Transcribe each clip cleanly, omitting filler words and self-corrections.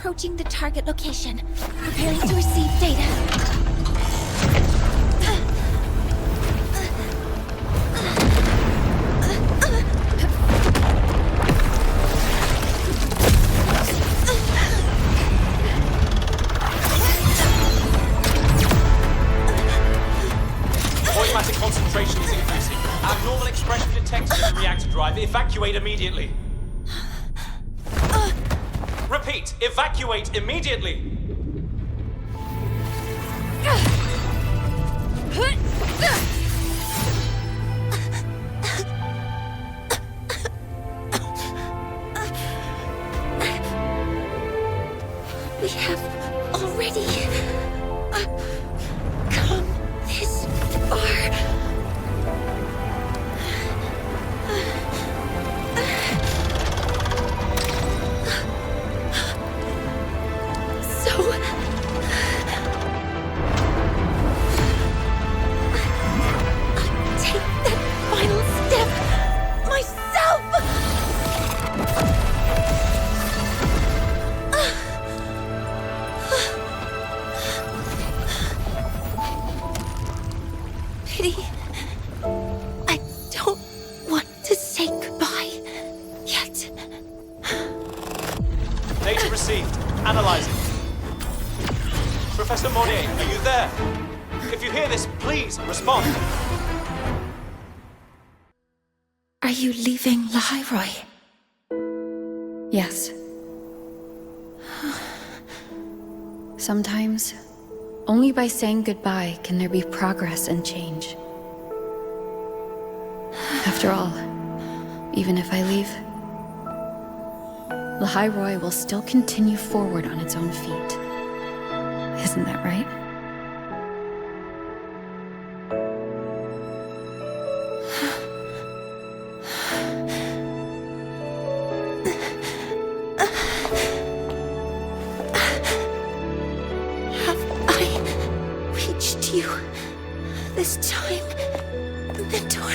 approaching the target location. Preparing to receive data. Automatic concentration is increasing. Abnormal expression detected in the reactor drive. Evacuate immediately. Repeat, evacuate immediately. We have already come this far. Data received. Analyzing. Professor Mornye, are you there? If you hear this, please respond. Are you leaving Lahai Roi? Yes. Sometimes, only by saying goodbye can there be progress and change. After all, even if I leave, Lahai Roi will still continue forward on its own feet. Isn't that right? Have I reached you this time, Mentor?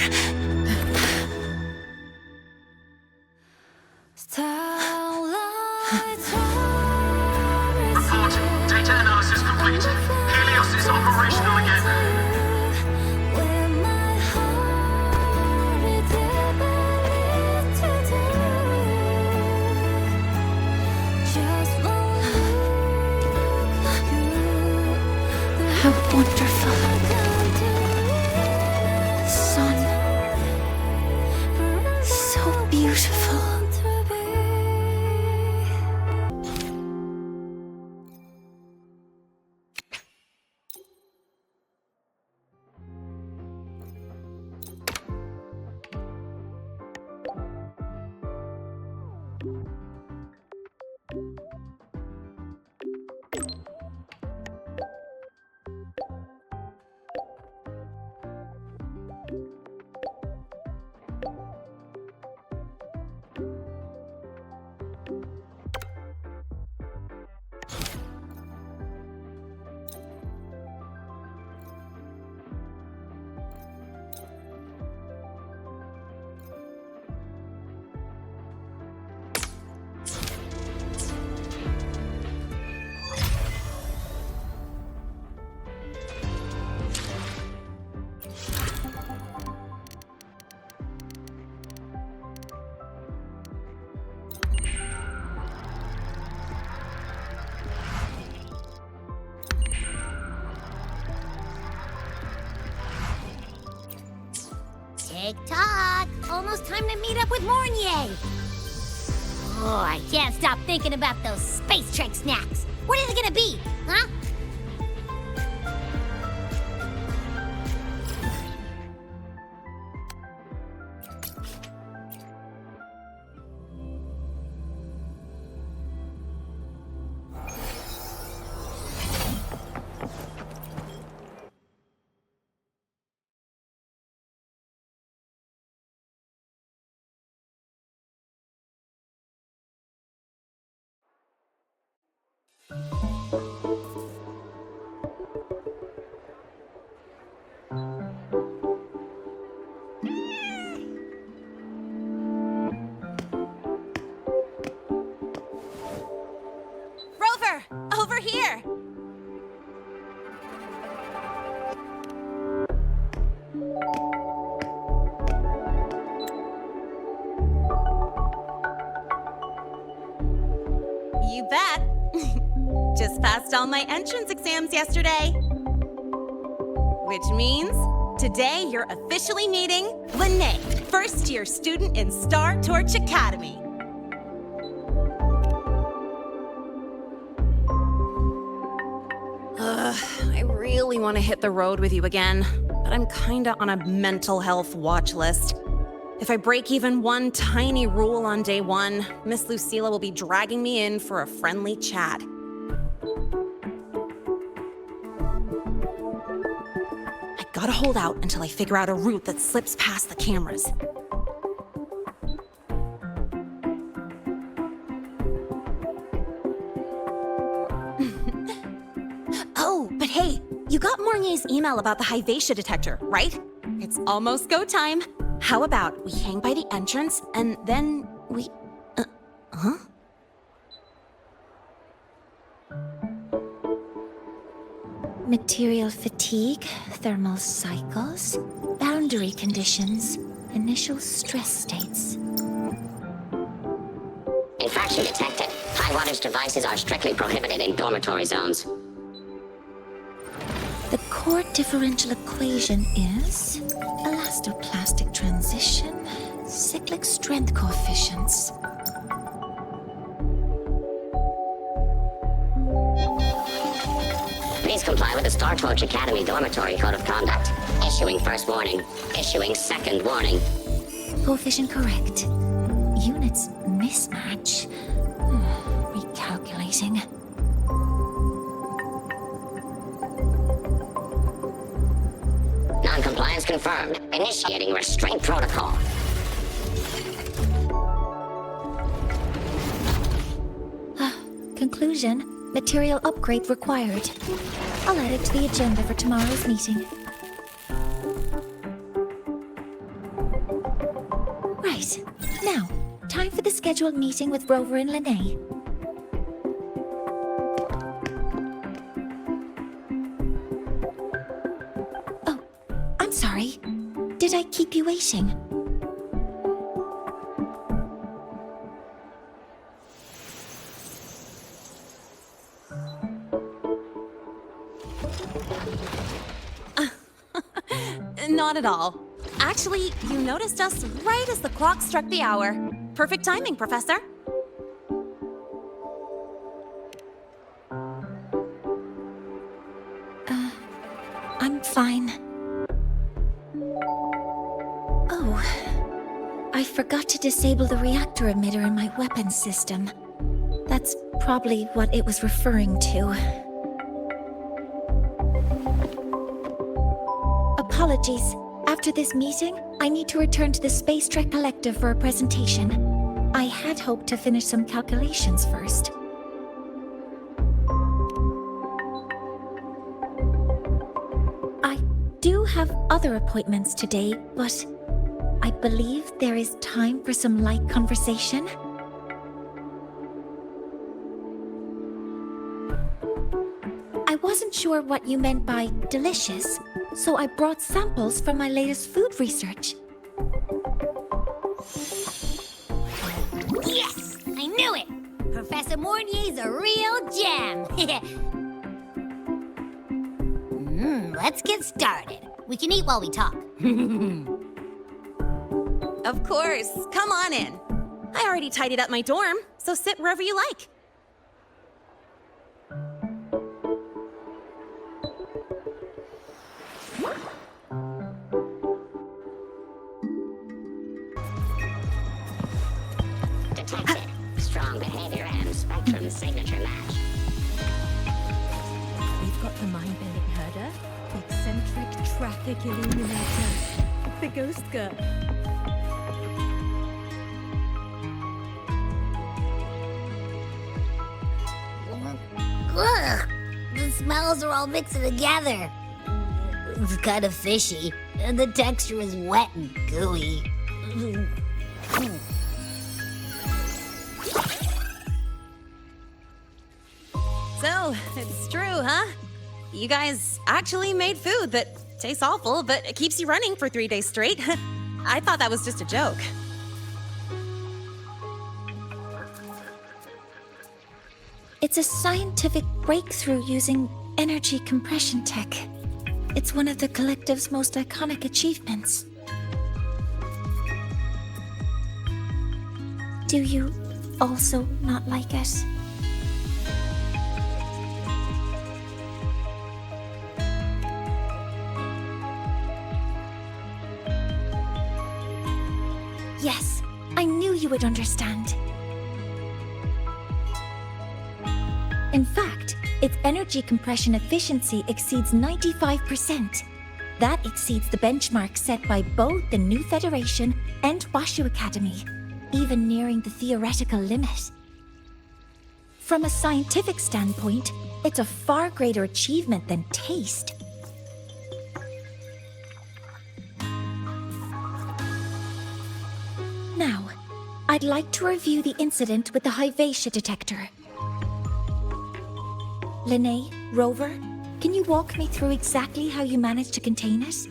Reporting. Data analysis complete. Helios is operational again. How wonderful. The sun. So beautiful. Tick-tock! Almost time to meet up with Mornye! Oh, I can't stop thinking about those space trek snacks! What is it gonna be, huh? Just passed all my entrance exams yesterday. Which means today you're officially meeting Mornye, first-year student in Star Torch Academy. I really want to hit the road with you again, but I'm kinda on a mental health watch list. If I break even one tiny rule on day one, Miss Lucilla will be dragging me in for a friendly chat. I gotta hold out until I figure out a route that slips past the cameras. Oh, but hey, you got Mornye's email about the Hyvatia detector, right? It's almost go time. How about we hang by the entrance and then we... huh? Material fatigue, thermal cycles, boundary conditions, initial stress states. Infraction detected. High wattage devices are strictly prohibited in dormitory zones. The core differential equation is elastoplastic transition, cyclic strength coefficients. Please comply with the Star Torch Academy Dormitory Code of Conduct. Issuing first warning. Issuing second warning. Coefficient correct. Units mismatch. Recalculating. Non-compliance confirmed. Initiating restraint protocol. Conclusion, material upgrade required. I'll add it to the agenda for tomorrow's meeting. Right, now, time for the scheduled meeting with Rover and Lene. Oh, I'm sorry. Did I keep you waiting? Not at all. Actually, you noticed us right as the clock struck the hour. Perfect timing, Professor. I'm fine. Oh, I forgot to disable the reactor emitter in my weapons system. That's probably what it was referring to. Apologies. After this meeting, I need to return to the Space Trek Collective for a presentation. I had hoped to finish some calculations first. I do have other appointments today, but I believe there is time for some light conversation. I wasn't sure what you meant by delicious, so I brought samples from my latest food research. Yes! I knew it! Professor Mornye's a real gem! Let's get started. We can eat while we talk. Of course. Come on in. I already tidied up my dorm, so sit wherever you like. Detected. Strong behavior and spectrum signature match. We've got the mind-bending herder, the eccentric traffic illuminator, the ghost girl. Ugh! The smells are all mixed together. It's kind of fishy, and the texture is wet and gooey. So, it's true, huh? You guys actually made food that tastes awful, but it keeps you running for 3 days straight. I thought that was just a joke. It's a scientific breakthrough using energy compression tech. It's one of the collective's most iconic achievements. Do you also not like it? Yes, I knew you would understand. In fact, its energy compression efficiency exceeds 95%. That exceeds the benchmark set by both the New Federation and Washu Academy, even nearing the theoretical limit. From a scientific standpoint, it's a far greater achievement than taste. Now, I'd like to review the incident with the Hyvatia detector. Linnae, Rover, can you walk me through exactly how you managed to contain it?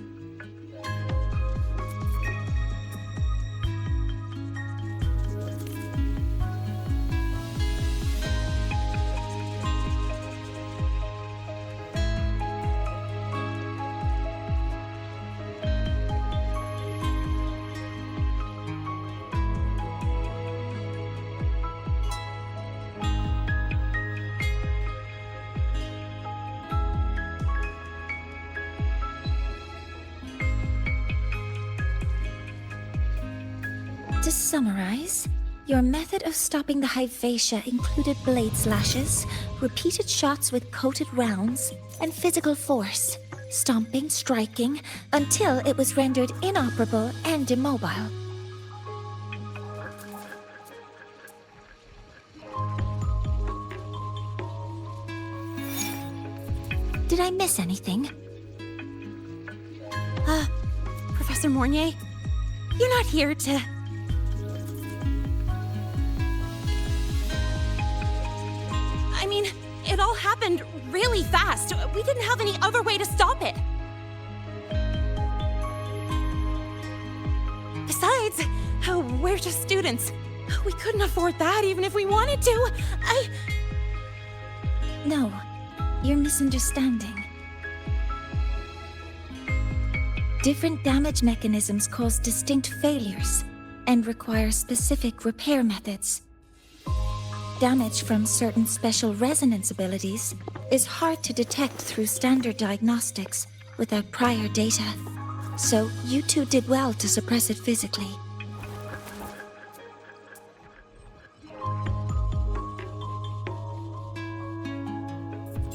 To summarize, your method of stopping the Hyvatia included blade slashes, repeated shots with coated rounds, and physical force, stomping, striking, until it was rendered inoperable and immobile. Did I miss anything? Professor Mornye, you're not here to... I mean, it all happened really fast. We didn't have any other way to stop it. Besides, we're just students. We couldn't afford that even if we wanted to. No, you're misunderstanding. Different damage mechanisms cause distinct failures and require specific repair methods. Damage from certain special resonance abilities is hard to detect through standard diagnostics without prior data, so you two did well to suppress it physically.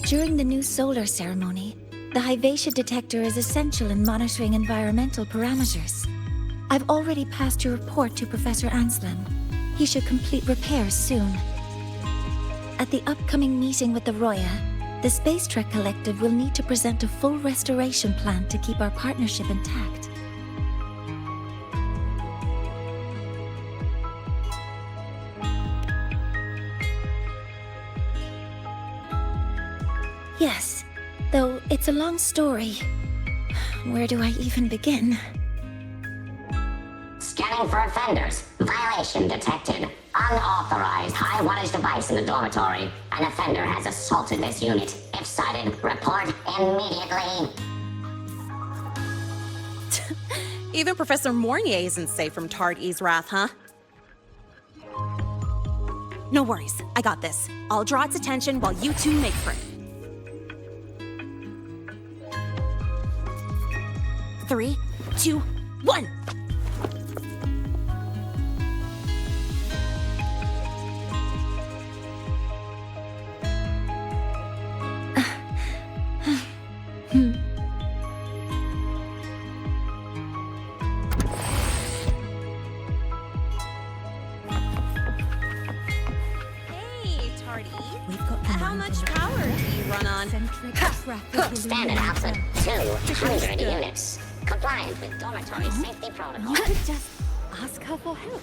During the new solar ceremony, the Hyvatia detector is essential in monitoring environmental parameters. I've already passed your report to Professor Anslem. He should complete repairs soon. At the upcoming meeting with the Roya, the Space Trek Collective will need to present a full restoration plan to keep our partnership intact. Yes, though it's a long story. Where do I even begin? Scanning for offenders. Violation detected. Unauthorized high wattage device in the dormitory. An offender has assaulted this unit. If sighted, report immediately. Even Professor Mornye isn't safe from Tard-E's wrath, huh? No worries, I got this. I'll draw its attention while you two make for it. 3, 2, 1! Hey, Tardy. We've got How much power do you run on? Standard output 200 units. Compliant with dormitory safety protocol. You could just ask her for help.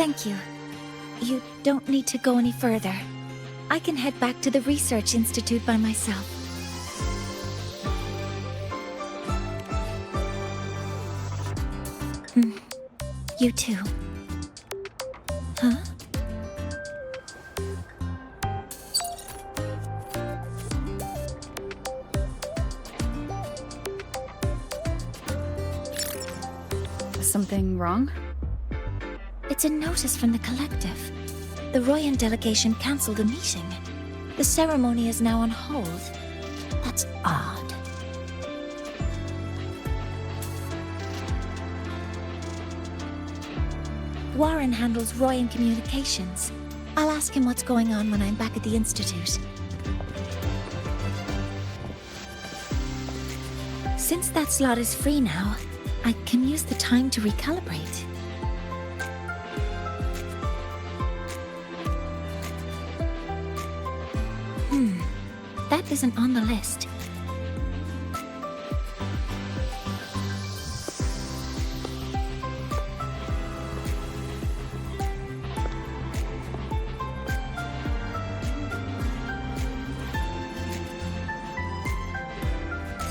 Thank you. You don't need to go any further. I can head back to the Research Institute by myself. You too. Huh? Is something wrong? It's a notice from the collective. The Royan delegation cancelled the meeting. The ceremony is now on hold. That's odd. Warren handles Royan communications. I'll ask him what's going on when I'm back at the Institute. Since that slot is free now, I can use the time to recalibrate. That isn't on the list.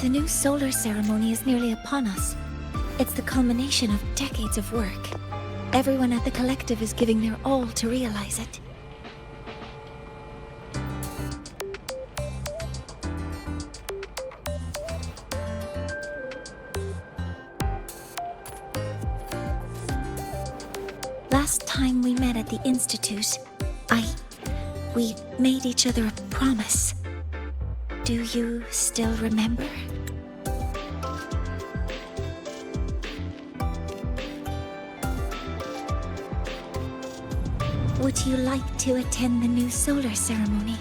The new solar ceremony is nearly upon us. It's the culmination of decades of work. Everyone at the collective is giving their all to realize it. Last time we met at the Institute, we made each other a promise. Do you still remember? Would you like to attend the new solar ceremony?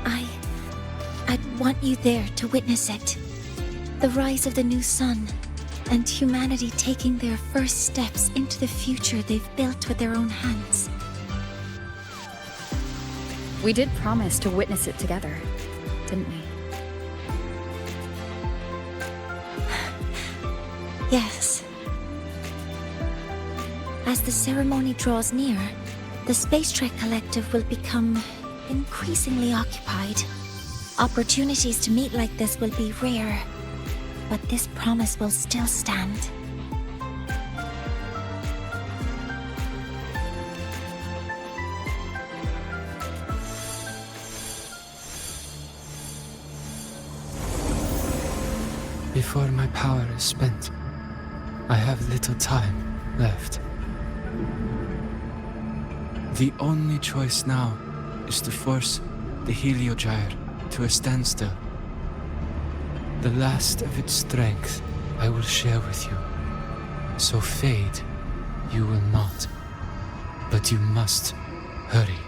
I'd want you there to witness it. The rise of the new sun, and humanity taking their first steps into the future they've built with their own hands. We did promise to witness it together, didn't we? Yes. As the ceremony draws near, the Space Trek Collective will become increasingly occupied. Opportunities to meet like this will be rare, but this promise will still stand. Before my power is spent, I have little time left. The only choice now is to force the Heliogyre to a standstill. The last of its strength I will share with you. So fade you will not. But you must hurry.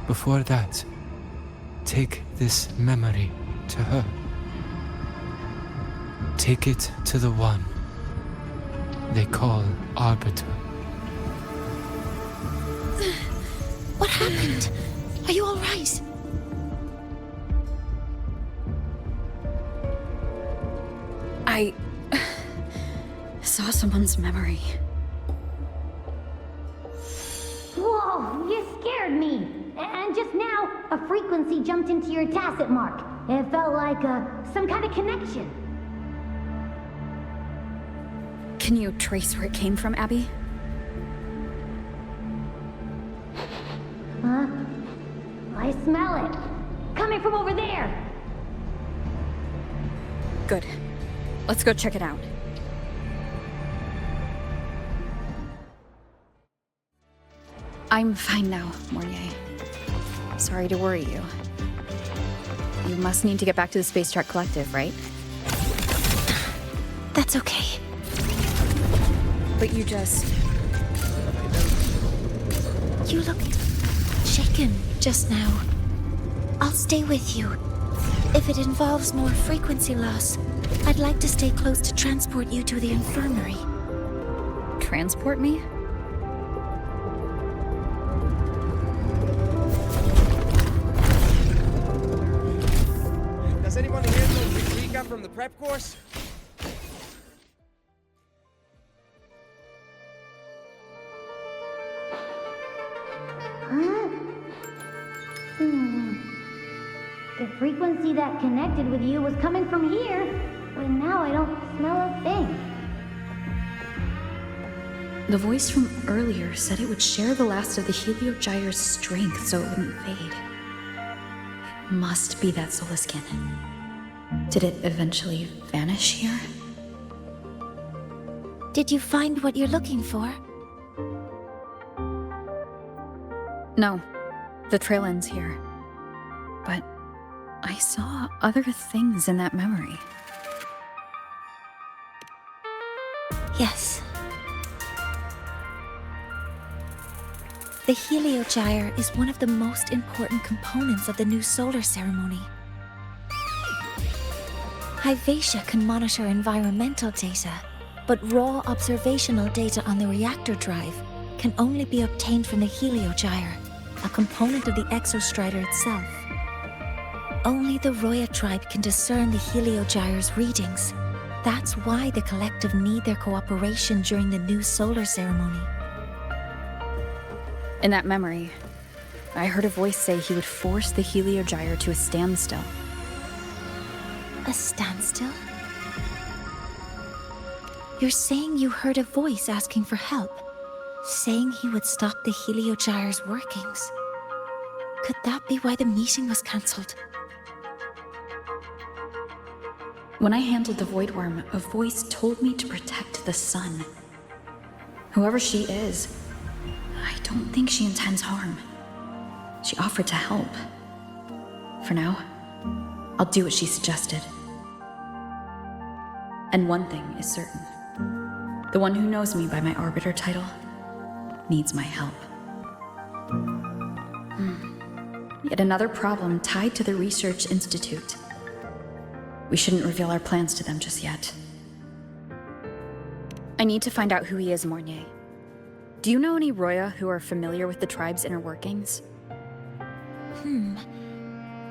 Before that, take this memory to her. Take it to the one they call Arbiter. What happened? Are you all right? I saw someone's memory. Whoa, you scared me. And just now, a frequency jumped into your tacit mark. It felt like some kind of connection. Can you trace where it came from, Abby? Huh? I smell it. Coming from over there. Good. Let's go check it out. I'm fine now, Mornye. Sorry to worry you. You must need to get back to the Space Trek Collective, right? That's okay. But you just... You look shaken just now. I'll stay with you. If it involves more frequency loss, I'd like to stay close to transport you to the infirmary. transport me? Does anyone here know the recap from the prep course? frequency that connected with you was coming from here, but now I don't smell a thing. The voice from earlier said it would share the last of the Heliogyre's strength so it wouldn't fade. It must be that solar skin. Did it eventually vanish here? Did you find what you're looking for? No, the trail ends here. But I saw other things in that memory. Yes. The Heliogyre is one of the most important components of the new solar ceremony. Hyvatia can monitor environmental data, but raw observational data on the reactor drive can only be obtained from the Heliogyre, a component of the Exostrider itself. Only the Roya tribe can discern the Heliogyre's readings. That's why the collective need their cooperation during the new solar ceremony. In that memory, I heard a voice say he would force the Heliogyre to a standstill. A standstill? You're saying you heard a voice asking for help, saying he would stop the Heliogyre's workings. Could that be why the meeting was cancelled? When I handled the Voidworm, a voice told me to protect the sun. Whoever she is, I don't think she intends harm. She offered to help. For now, I'll do what she suggested. And one thing is certain. The one who knows me by my Arbiter title needs my help. Yet another problem tied to the Research Institute. We shouldn't reveal our plans to them just yet. I need to find out who he is, Mornye. Do you know any Roya who are familiar with the tribe's inner workings?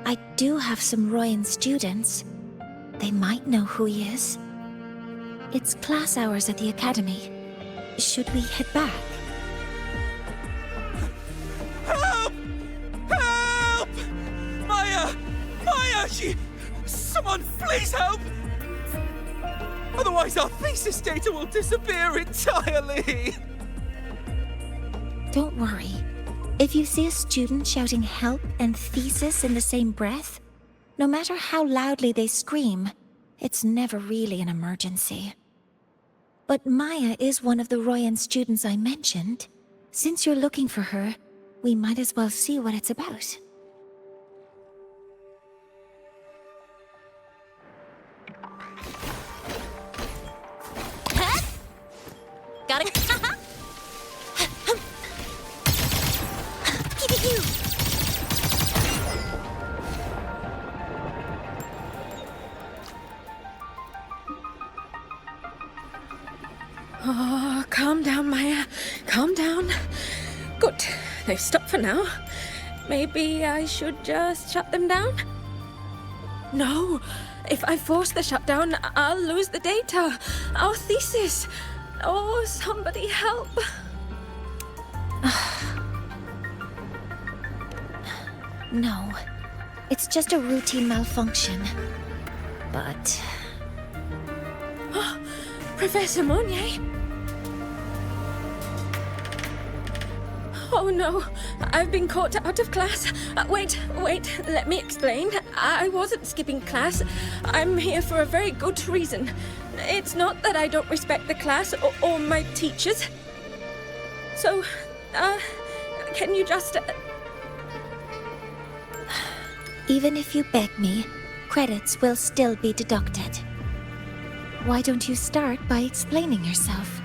I do have some Royan students. They might know who he is. It's class hours at the academy. Should we head back? Help! Help! Maya! Maya! Someone please help! Otherwise our thesis data will disappear entirely! Don't worry. If you see a student shouting help and thesis in the same breath, no matter how loudly they scream, it's never really an emergency. But Maya is one of the Royan students I mentioned. Since you're looking for her, we might as well see what it's about. Got it. Give it you! Oh, calm down, Maya. Calm down. Good. They've stopped for now. Maybe I should just shut them down? No. If I force the shutdown, I'll lose the data. Our thesis. Oh, somebody help. No. It's just a routine malfunction. But... Oh, Professor Mornye? Oh no, I've been caught out of class. Wait, let me explain. I wasn't skipping class. I'm here for a very good reason. It's not that I don't respect the class or my teachers. So, can you just... Even if you beg me, credits will still be deducted. Why don't you start by explaining yourself?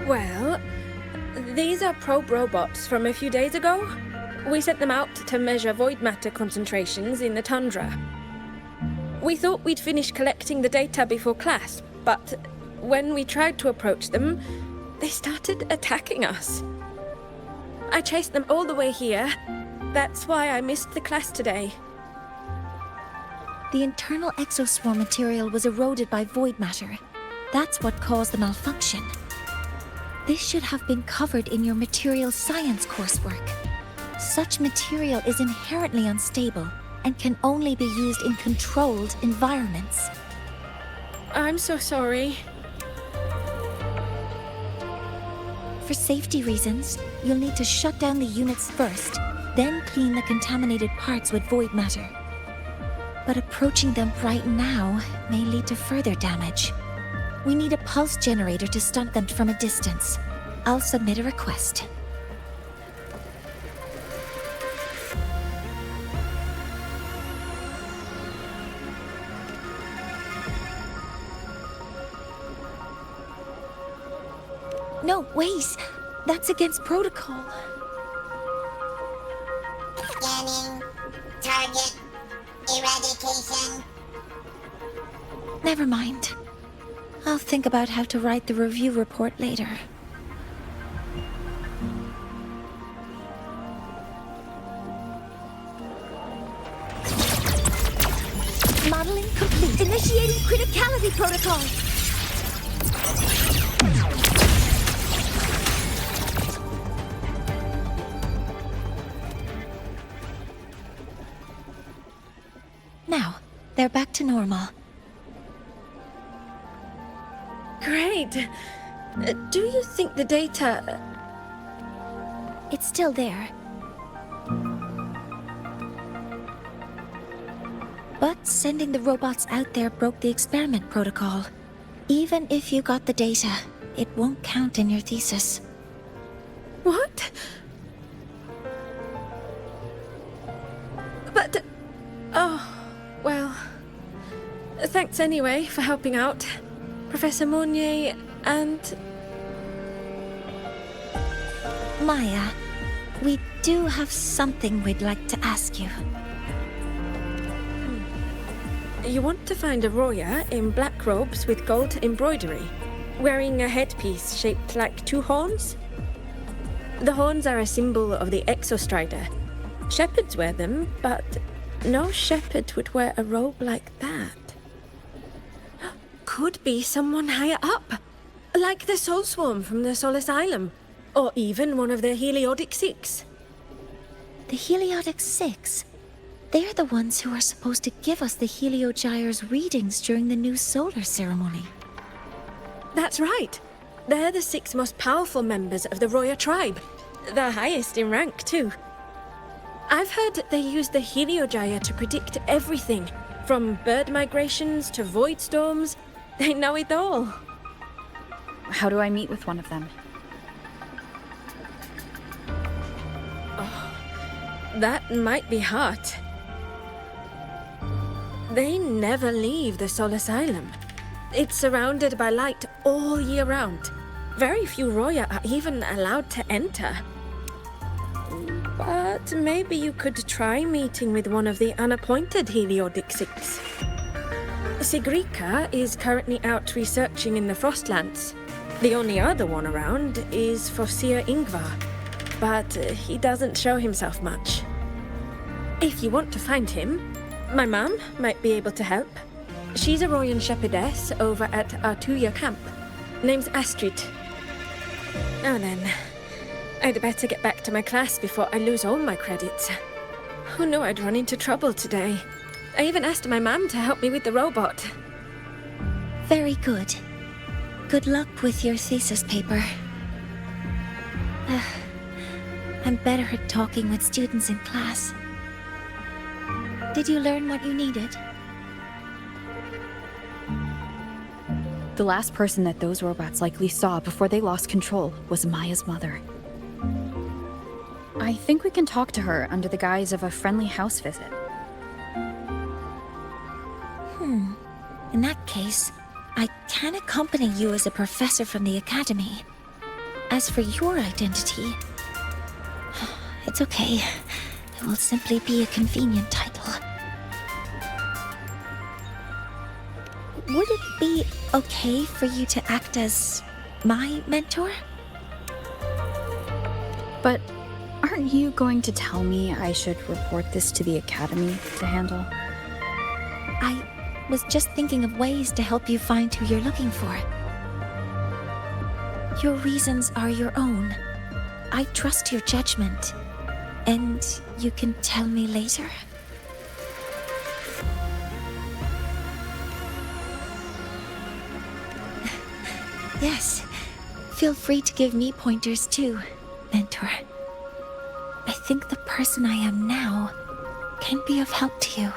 Well, these are probe robots from a few days ago. We sent them out to measure void matter concentrations in the tundra. We thought we'd finish collecting the data before class, but when we tried to approach them, they started attacking us. I chased them all the way here. That's why I missed the class today. The internal exoswarm material was eroded by void matter. That's what caused the malfunction. This should have been covered in your material science coursework. Such material is inherently unstable and can only be used in controlled environments. I'm so sorry. For safety reasons, you'll need to shut down the units first, then clean the contaminated parts with void matter. But approaching them right now may lead to further damage. We need a pulse generator to stunt them from a distance. I'll submit a request. No, wait! That's against protocol. Scanning. Target. Eradication. Never mind. I'll think about how to write the review report later. Modeling complete. Initiating criticality protocol. Now, they're back to normal. Great. Do you think the data... It's still there. But sending the robots out there broke the experiment protocol. Even if you got the data, it won't count in your thesis. What? But... Oh, well... Thanks anyway for helping out, Professor Mornye and... Maya, we do have something we'd like to ask you. You want to find a Roya in black robes with gold embroidery, wearing a headpiece shaped like two horns? The horns are a symbol of the Exostrider. Shepherds wear them, but no shepherd would wear a robe like that. Could be someone higher up, like the Soul Swarm from the Soul Asylum, or even one of the Heliodic Six. The Heliodic Six? They're the ones who are supposed to give us the Heliogyre's readings during the new solar ceremony. That's right. They're the 6 most powerful members of the Roya tribe. The highest in rank, too. I've heard they use the Heliogyre to predict everything, from bird migrations to void storms. They know it all. How do I meet with one of them? Oh, that might be hard. They never leave the Soul Asylum. It's surrounded by light all year round. Very few Roya are even allowed to enter. But maybe you could try meeting with one of the unappointed Heliodic Six. Sigrika is currently out researching in the Frostlands. The only other one around is Fossir Ingvar, but he doesn't show himself much. If you want to find him, my mum might be able to help. She's a Royan shepherdess over at Artuya camp. Name's Astrid. Now then, I'd better get back to my class before I lose all my credits. Who knew I'd run into trouble today? I even asked my mum to help me with the robot. Very good. Good luck with your thesis paper. I'm better at talking with students in class. Did you learn what you needed? The last person that those robots likely saw before they lost control was Maya's mother. I think we can talk to her under the guise of a friendly house visit. In that case, I can accompany you as a professor from the academy. As for your identity, it's okay. It will simply be a convenient title. Would it be okay for you to act as my mentor? But aren't you going to tell me I should report this to the academy to handle? I was just thinking of ways to help you find who you're looking for. Your reasons are your own. I trust your judgment. And you can tell me later? Yes. Feel free to give me pointers too, Mentor. I think the person I am now can be of help to you.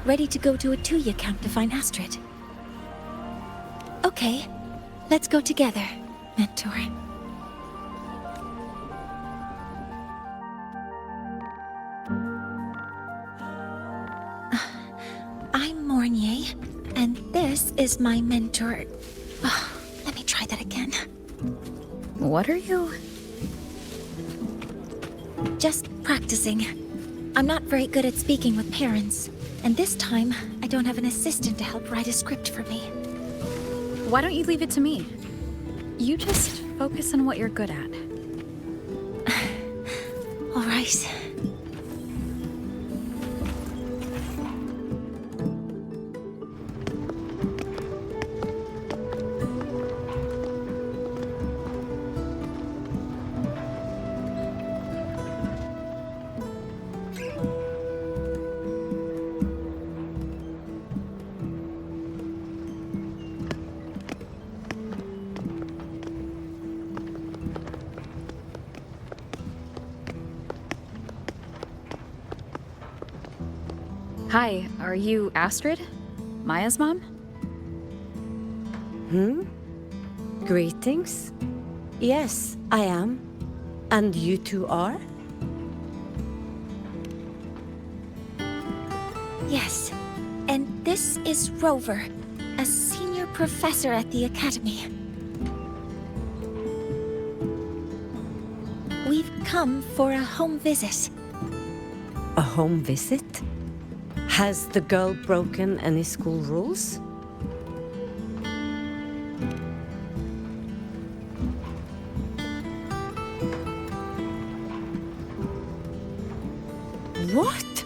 Ready to go to a Tuya camp to find Astrid? Okay, let's go together, Mentor. I'm Mornye, and this is my mentor. Let me try that again. What are you? Just practicing. I'm not very good at speaking with parents, and this time I don't have an assistant to help write a script for me. Why don't you leave it to me? You just focus on what you're good at. All right. Hi, are you Astrid? Maya's mom? Greetings. Yes, I am. And you two are? Yes, and this is Rover, a senior professor at the academy. We've come for a home visit. A home visit? Has the girl broken any school rules? What?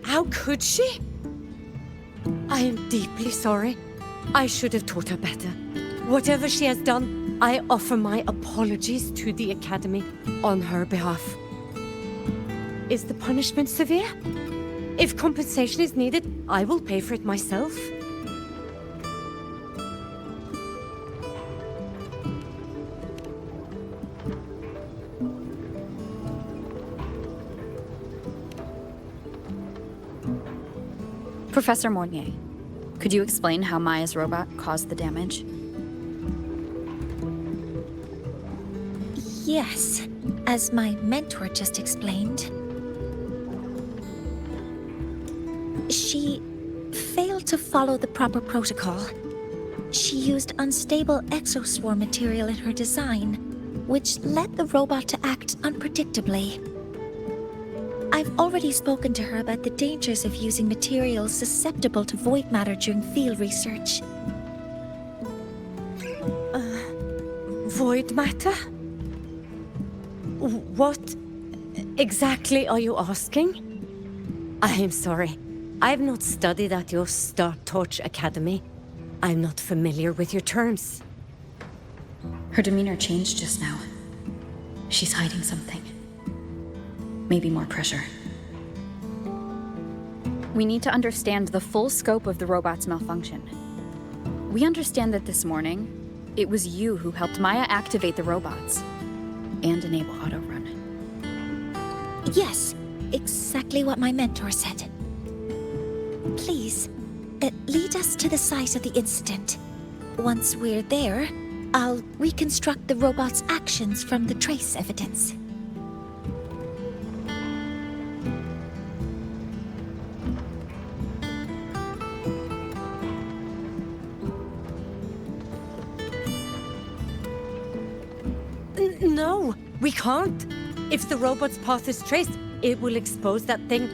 How could she? I am deeply sorry. I should have taught her better. Whatever she has done, I offer my apologies to the Academy on her behalf. Is the punishment severe? If compensation is needed, I will pay for it myself. Professor Mornye, could you explain how Maya's robot caused the damage? Yes, as my mentor just explained. She failed to follow the proper protocol. She used unstable exoswarm material in her design, which led the robot to act unpredictably. I've already spoken to her about the dangers of using materials susceptible to void matter during field research. Void matter? What exactly are you asking? I am sorry. I have not studied at your Startorch Academy. I'm not familiar with your terms. Her demeanor changed just now. She's hiding something. Maybe more pressure. We need to understand the full scope of the robot's malfunction. We understand that this morning, it was you who helped Maya activate the robots and enable autorun. Yes, exactly what my mentor said. Please, lead us to the site of the incident. Once we're there, I'll reconstruct the robot's actions from the trace evidence. No, we can't. If the robot's path is traced, it will expose that thing.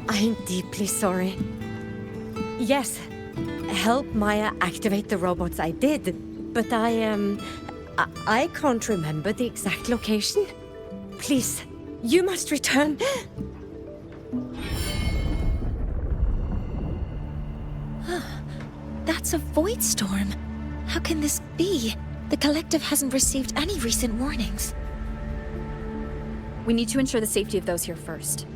I am deeply sorry. Yes, help Maya activate the robots I did, but I can't remember the exact location. Please, You must return. That's a void storm. How can this be? The collective hasn't received any recent warnings. We need to ensure the safety of those here first.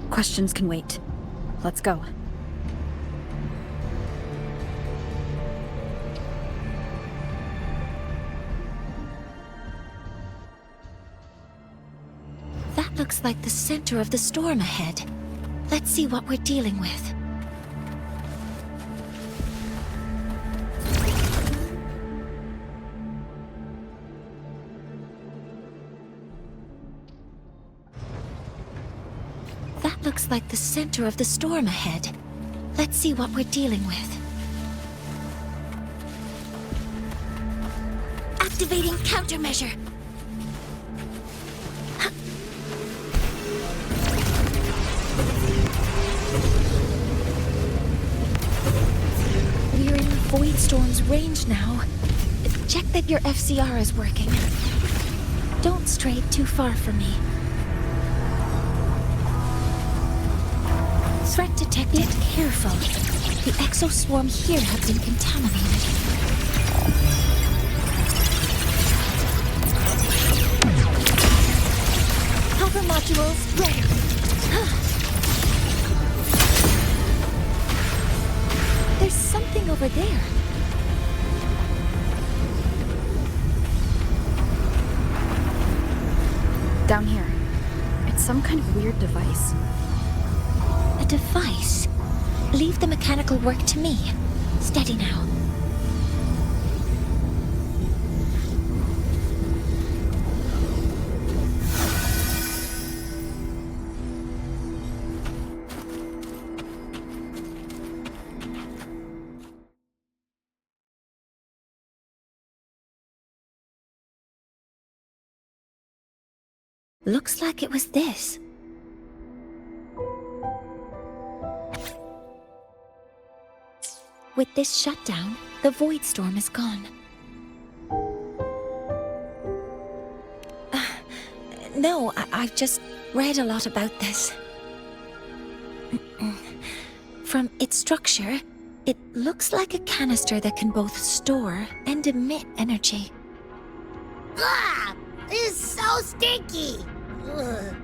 Questions can wait. Let's go. That looks like the center of the storm ahead. Let's see what we're dealing with. That looks like the center of the storm ahead. Let's see what we're dealing with. Activating countermeasure. We're in the Void Storm's range now. Check that your FCR is working. Don't stray too far from me. Threat detected. Careful. The exoswarm here have been contaminated. Power modules ready. There's something over there. Down here. It's some kind of weird device. A device? Leave the mechanical work to me. Steady now. Looks like it was this. With this shutdown, the Void Storm is gone. No, I've just read a lot about this. From its structure, it looks like a canister that can both store and emit energy. Ah! This is so stinky! Ugh.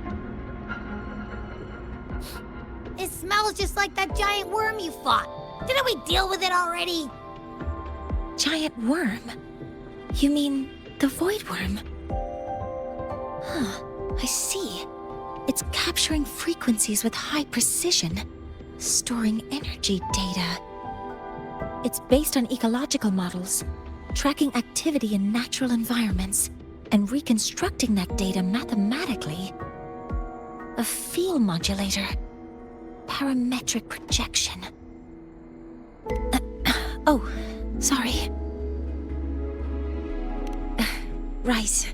It smells just like that giant worm you fought. Didn't we deal with it already? Giant worm? You mean the Voidworm? Huh, I see. It's capturing frequencies with high precision, storing energy data. It's based on ecological models, tracking activity in natural environments, and reconstructing that data mathematically. A field modulator. Parametric projection. Oh, sorry. Right.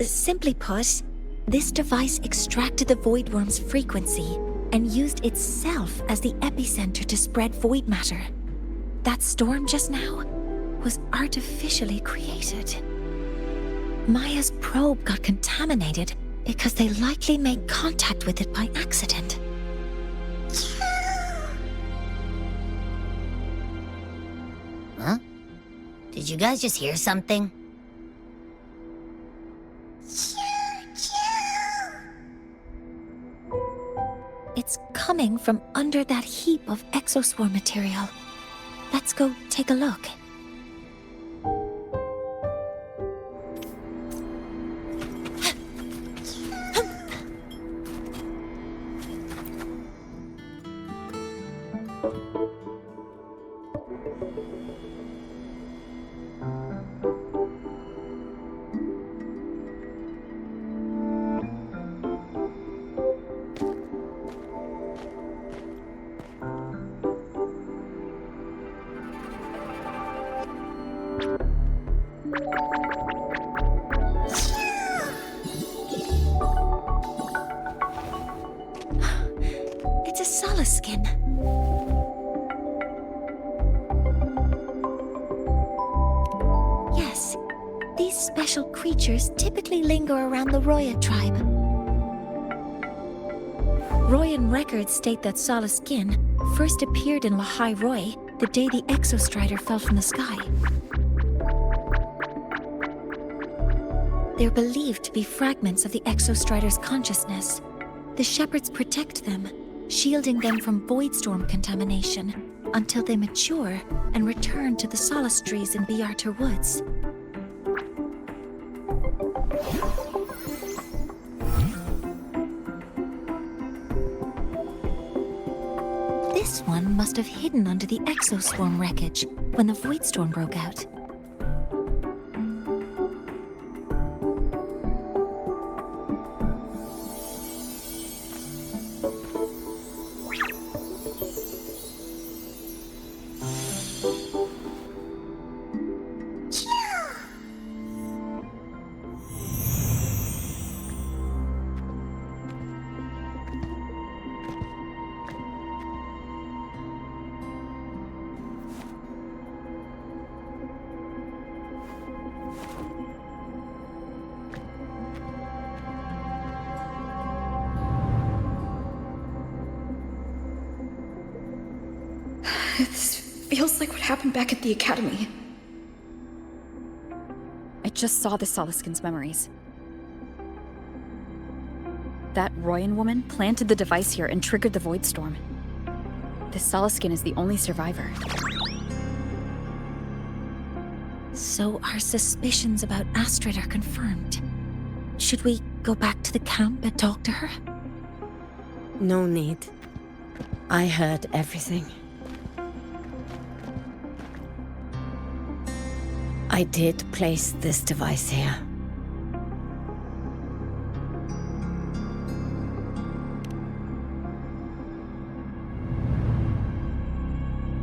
Simply put, this device extracted the Voidworm's frequency and used itself as the epicenter to spread void matter. That storm just now was artificially created. Maya's probe got contaminated because they likely made contact with it by accident. Huh? Did you guys just hear something? It's coming from under that heap of exoswarm material. Let's go take a look. It's a Solace skin. Yes, These special creatures typically linger around the Roya tribe. Royan records state that Solace Skin first appeared in Lahai Roi the day the Exostrider fell from the sky. They're believed to be fragments of the Exostrider's consciousness. The shepherds protect them, shielding them from Voidstorm contamination until they mature and return to the Solace trees in Bjartr Woods. This one must have hidden under the Exoswarm wreckage when the Voidstorm broke out. This feels like what happened back at the academy. I just saw the Soloskin's memories. That Royan woman planted the device here and triggered the Voidstorm. This Soloskin is the only survivor. So our suspicions about Astrid are confirmed. Should we go back to the camp and talk to her? No need. I heard everything. I did place this device here.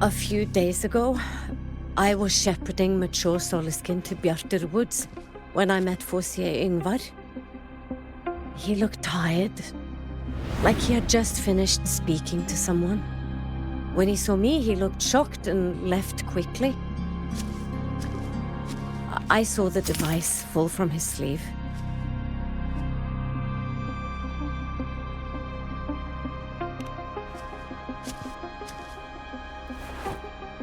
A few days ago, I was shepherding mature Soloskin to Bjartr Woods when I met Fossier Ingvar. He looked tired, like he had just finished speaking to someone. When he saw me, he looked shocked and left quickly. I saw the device fall from his sleeve.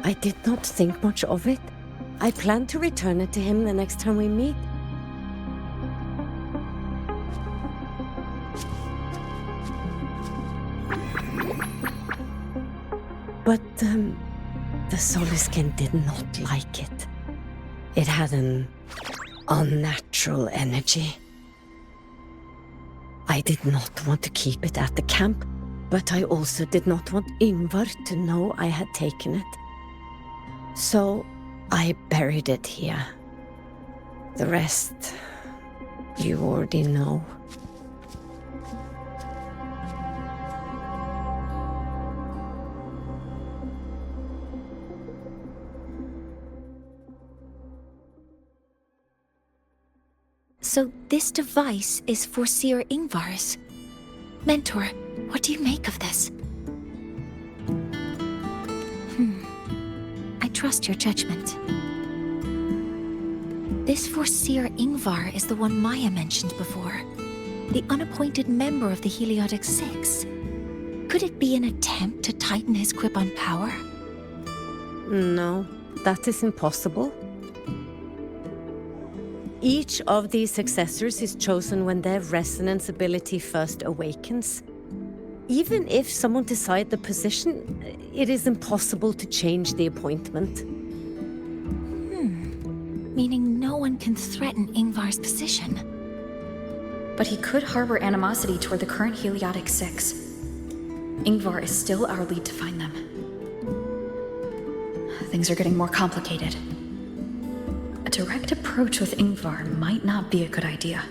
I did not think much of it. I plan to return it to him the next time we meet. But the Soloskin did not like it. It had an unnatural energy. I did not want to keep it at the camp, but I also did not want Ingvar to know I had taken it. So I buried it here. The rest, you already know. So this device is Foreseer Ingvar's. Mentor, what do you make of this? I trust your judgment. This Foreseer Ingvar is the one Maya mentioned before. The unappointed member of the Heliotic Six. Could it be an attempt to tighten his grip on power? No, that is impossible. Each of these successors is chosen when their resonance ability first awakens. Even if someone decides the position, it is impossible to change the appointment. Meaning no one can threaten Ingvar's position. But he could harbor animosity toward the current Heliotic Six. Ingvar is still our lead to find them. Things are getting more complicated. A direct approach with Ingvar might not be a good idea.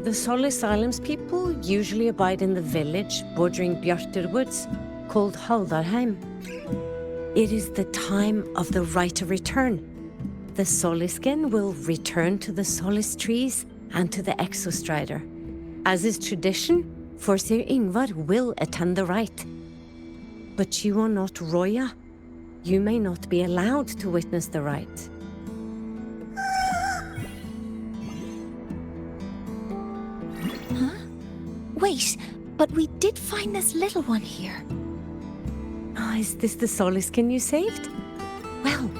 The Solace Islands people usually abide in the village bordering Bjartr Woods, called Haldarheim. It is the time of the right of return. The Soloskin will return to the Solace trees and to the Exostrider. As is tradition, Foreseer Ingvar will attend the rite. But you are not Roya. you may not be allowed to witness the rite. Wait, but we did find this little one here. Oh, is this the Soliskin you saved? Well,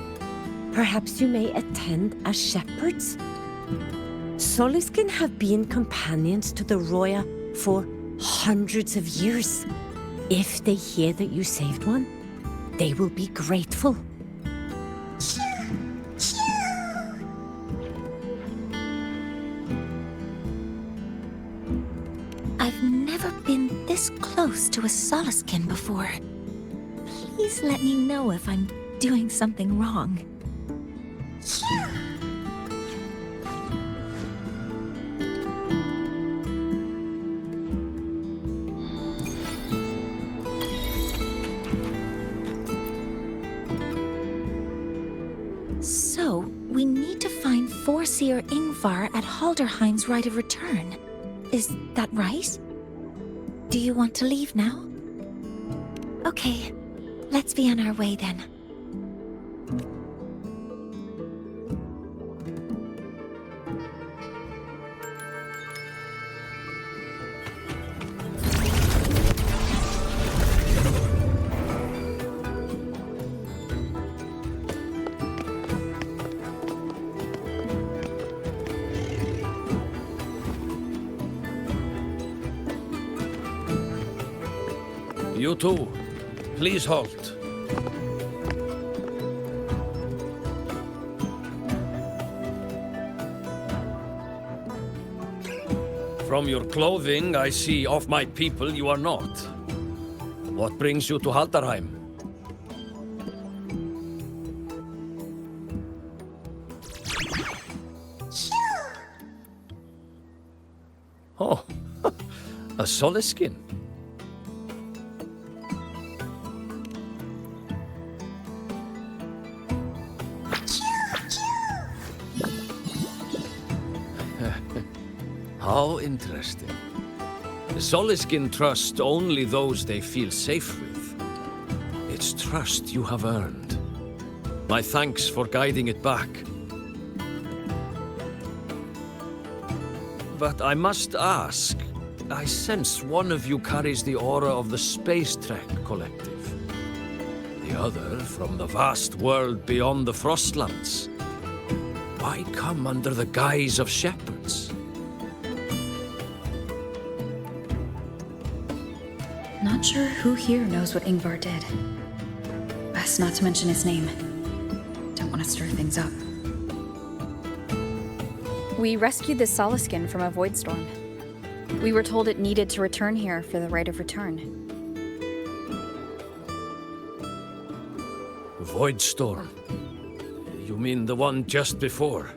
perhaps you may attend as shepherds. Soliskin have been companions to the Roya for hundreds of years. If they hear that you saved one, they will be grateful. I've never been this close to a Soliskin before. Please let me know if I'm doing something wrong. So, we need to find Forseer Ingvar at Halderheim's Rite of Return. Is that right? Do you want to leave now? Okay, let's be on our way then. You two, please halt. From your clothing, I see of my people you are not. What brings you to Halderheim? Oh, a Soliskin. How interesting. The Soliskin trust only those they feel safe with. It's trust you have earned. My thanks for guiding it back. But I must ask, I sense one of you carries the aura of the Space Trek Collective. The other from the vast world beyond the Frostlands. Why come under the guise of shepherds? Not sure who here knows what Ingvar did. Best not to mention his name. Don't want to stir things up. We rescued the Soliskin from a void storm. We were told it needed to return here for the Rite of Return. Void storm? You mean the one just before?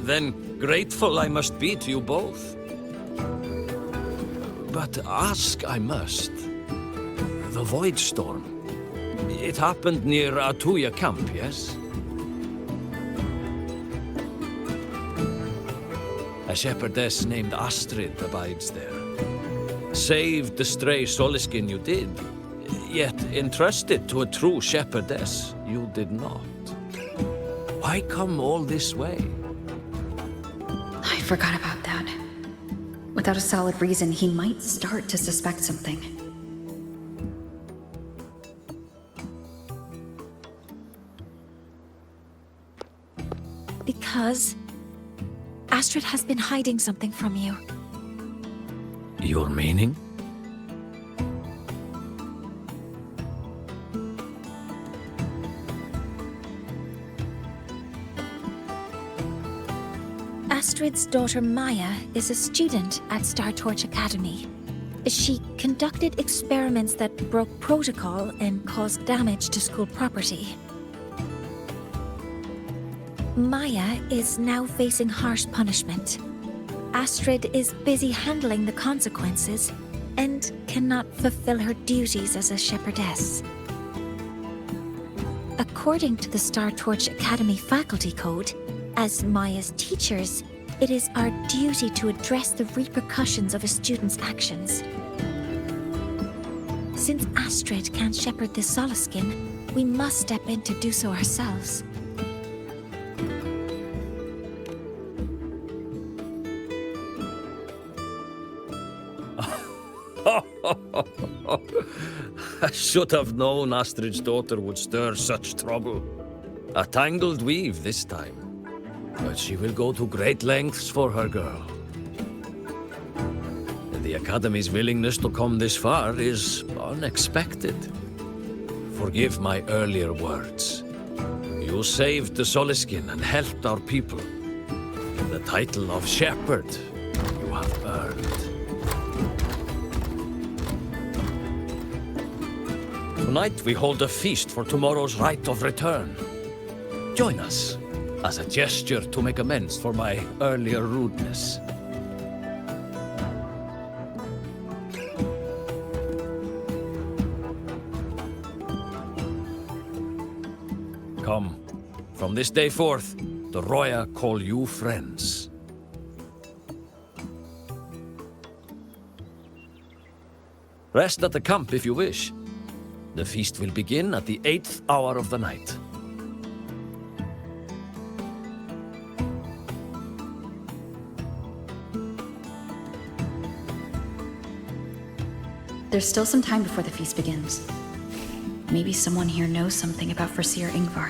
Then grateful I must be to you both. But ask I must. The Void Storm. It happened near Atuya camp, yes? A shepherdess named Astrid abides there. Saved the stray Soliskin you did, yet entrusted to a true shepherdess you did not. Why come all this way? I forgot about that. Without a solid reason, he might start to suspect something. Because Astrid has been hiding something from you. Your meaning? Astrid's daughter Maya is a student at Star Torch Academy. She conducted experiments that broke protocol and caused damage to school property. Maya is now facing harsh punishment. Astrid is busy handling the consequences and cannot fulfill her duties as a shepherdess. According to the Star Torch Academy Faculty Code, as Maya's teachers, it is our duty to address the repercussions of a student's actions. Since Astrid can't shepherd the Solaskin, we must step in to do so ourselves. I should have known Astrid's daughter would stir such trouble. A tangled weave this time. But she will go to great lengths for her girl. The Academy's willingness to come this far is unexpected. Forgive my earlier words. You saved the Solaskin and helped our people. The title of Shepherd you have earned. Tonight we hold a feast for tomorrow's rite of return. Join us, as a gesture to make amends for my earlier rudeness. Come, from this day forth, the Roya call you friends. Rest at the camp if you wish. The feast will begin at the 8th hour of the night. There's still some time before the feast begins. Maybe someone here knows something about Foreseer Ingvar.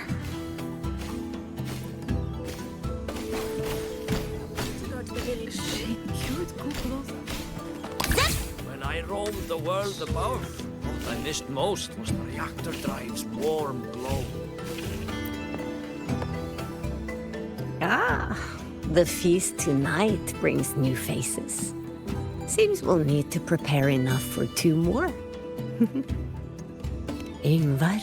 When I roamed the world above, what I missed most was the reactor drive's warm glow. Ah, the feast tonight brings new faces. Seems we'll need to prepare enough for 2 more. Ingvar,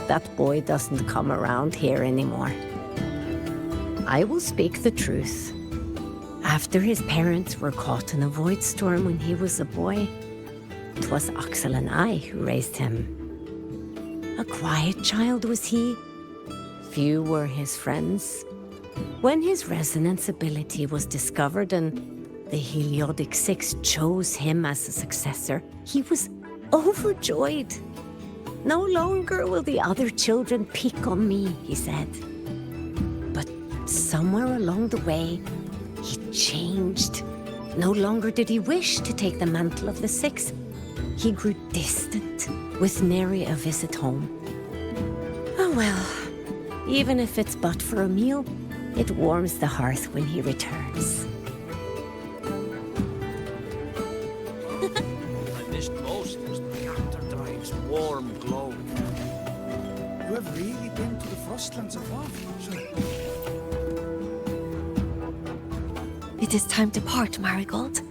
that boy doesn't come around here anymore. I will speak the truth. After his parents were caught in a void storm when he was a boy, 'twas Axel and I who raised him. A quiet child was he. Few were his friends. When his resonance ability was discovered and the Heliodic Six chose him as a successor, he was overjoyed. No longer will the other children pick on me, he said. But somewhere along the way, he changed. No longer did he wish to take the mantle of the Six. He grew distant, with nary a visit home. Oh well, even if it's but for a meal, it warms the hearth when he returns. Warm glow. You have really been to the Frostlands above, sir. It is time to part, Marigold.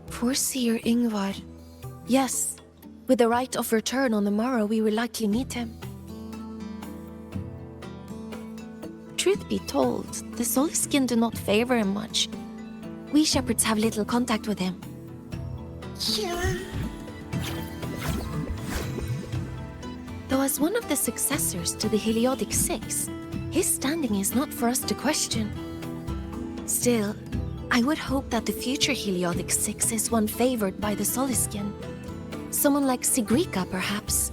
Foreseer Ingvar. Yes, with the right of return on the morrow, we will likely meet him. Truth be told, the Solaskin do not favor him much. We shepherds have little contact with him. Though as one of the successors to the Heliodic Six, his standing is not for us to question. Still, I would hope that the future Heliodic Six is one favored by the Solaskin. Someone like Sigrika, perhaps.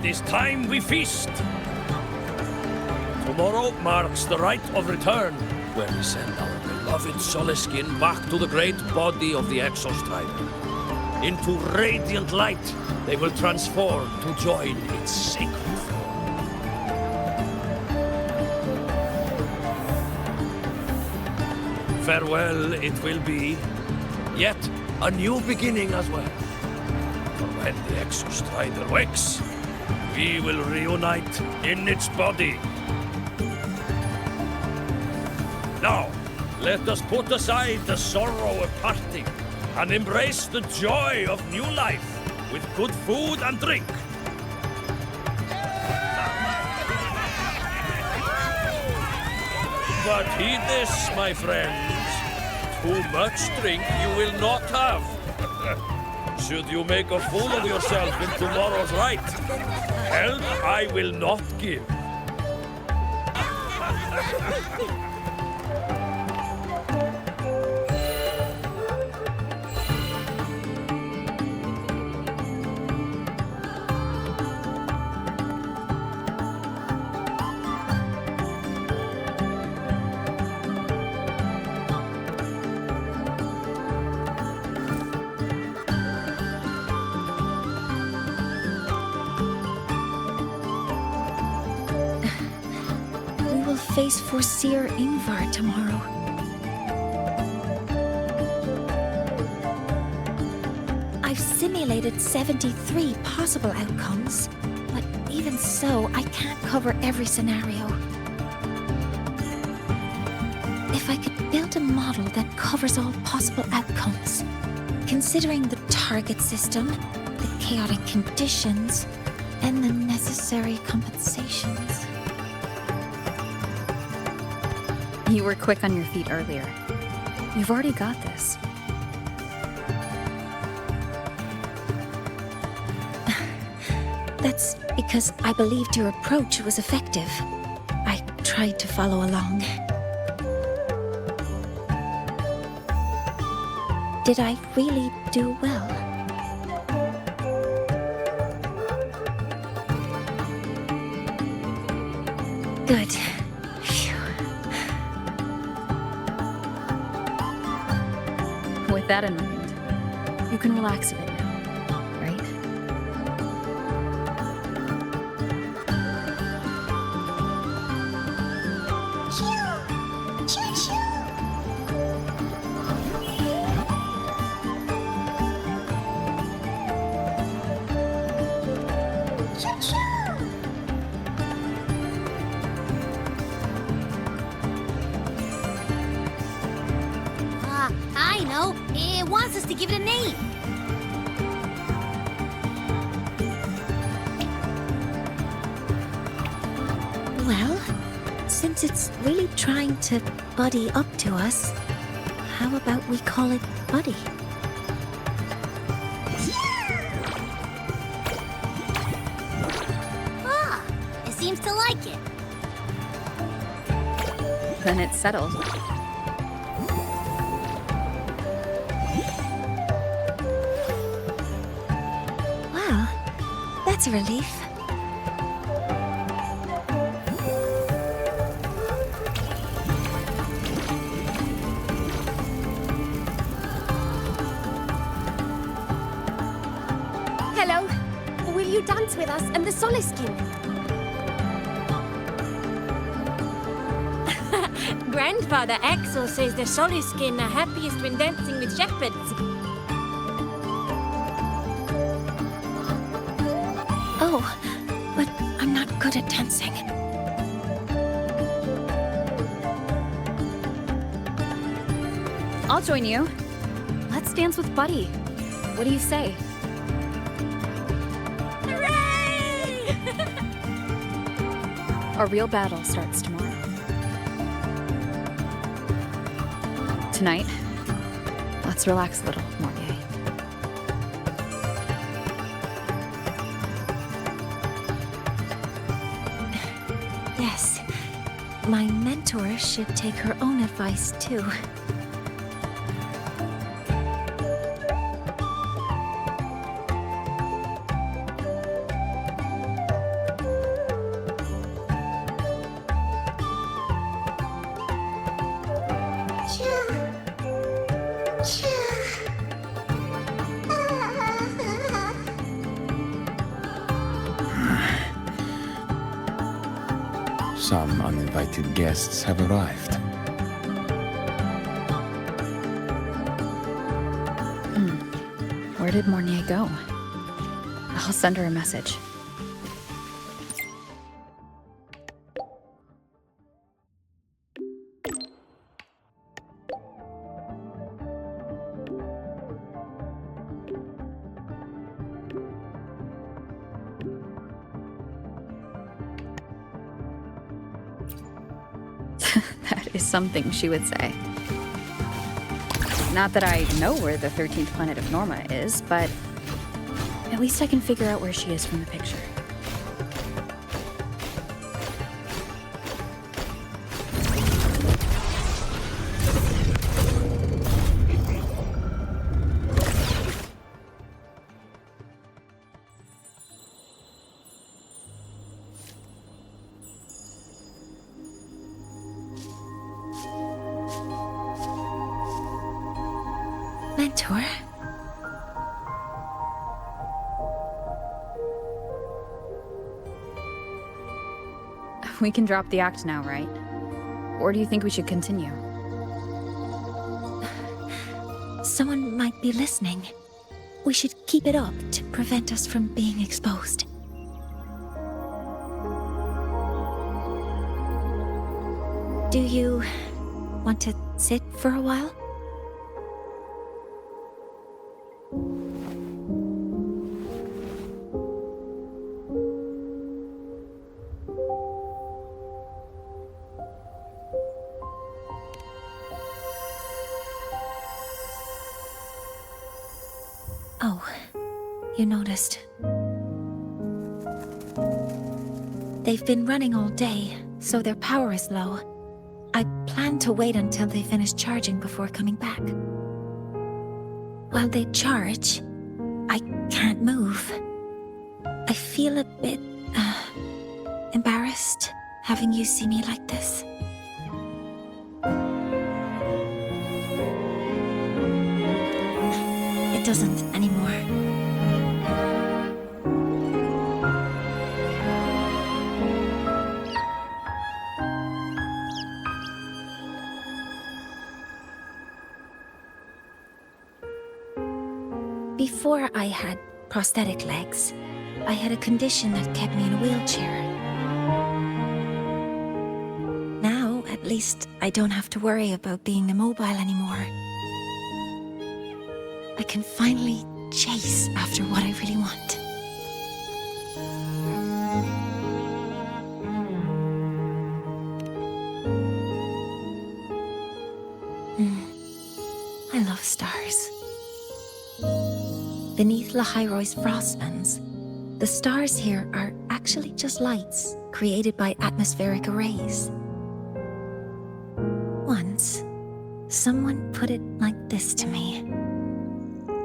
is time we feast. Tomorrow marks the rite of return, where we send our beloved Soliskin back to the great body of the Exostrider. Into radiant light, they will transform to join its sacred form. Farewell it will be, yet a new beginning as well. For when the Exostrider wakes, we will reunite in its body. Now, let us put aside the sorrow of parting and embrace the joy of new life with good food and drink. But heed this, my friends. Too much drink you will not have. Should you make a fool of yourself in tomorrow's rite, help I will not give. Face Foreseer Ingvar tomorrow. I've simulated 73 possible outcomes, but even so, I can't cover every scenario. If I could build a model that covers all possible outcomes, considering the target system, the chaotic conditions, and the necessary compensations. You were quick on your feet earlier. You've already got this. That's because I believed your approach was effective. I tried to follow along. Did I really do well? Good. With that in mind, you can relax a bit now, right? I know. It wants us to give it a name. Well, since it's really trying to buddy up to us, how about we call it Buddy? Ah, it seems to like it. Then it's settled. Well, that's a relief. Hello. Will you dance with us and the Soliskin? Grandfather Axel says the Soliskin are happiest when dancing with shepherds. Oh, but I'm not good at dancing. I'll join you. Let's dance with Buddy. What do you say? Hooray! Our real battle starts tomorrow. Tonight, let's relax a little, Mornye. Yes, my mentor should take her own advice too. Some uninvited guests have arrived. Where did Mornye go? I'll send her a message. That is something she would say. Not that I know where the 13th planet of Norma is, but at least I can figure out where she is from the picture. Mentor? We can drop the act now, right? Or do you think we should continue? Someone might be listening. We should keep it up to prevent us from being exposed. Do you want to sit for a while? Oh, you noticed. They've been running all day, so their power is low. I plan to wait until they finish charging before coming back. While they charge, I can't move. I feel a bit, embarrassed having you see me like this. It doesn't anymore. Before I had prosthetic legs, I had a condition that kept me in a wheelchair. Now, at least, I don't have to worry about being immobile anymore. I can finally chase after what I really want. I love stars. Beneath Lahai Roi's Frostlands, the stars here are actually just lights created by atmospheric arrays. Once, someone put it like this to me.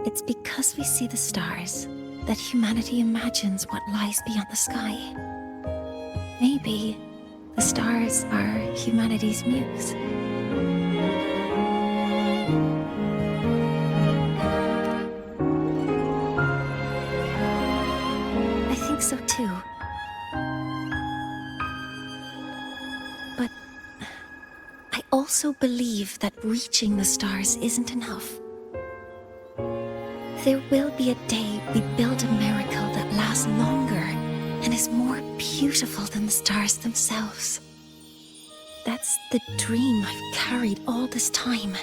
It's because we see the stars that humanity imagines what lies beyond the sky. Maybe the stars are humanity's muse. I think so too. But I also believe that reaching the stars isn't enough. There will be a day we build a miracle that lasts longer and is more beautiful than the stars themselves. That's the dream I've carried all this time.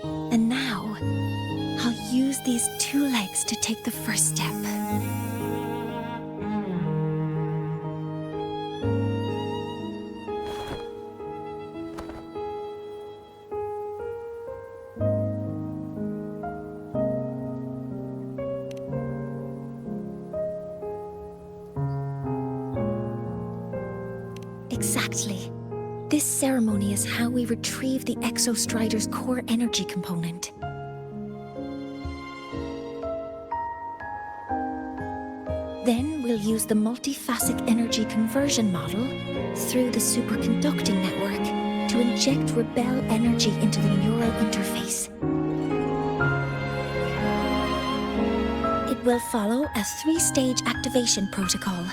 And now, I'll use these two legs to take the first step. Exactly. This ceremony is how we retrieve the Exostrider's core energy component. Then we'll use the multiphasic energy conversion model through the superconducting network to inject rebel energy into the neural interface. It will follow a 3-stage activation protocol: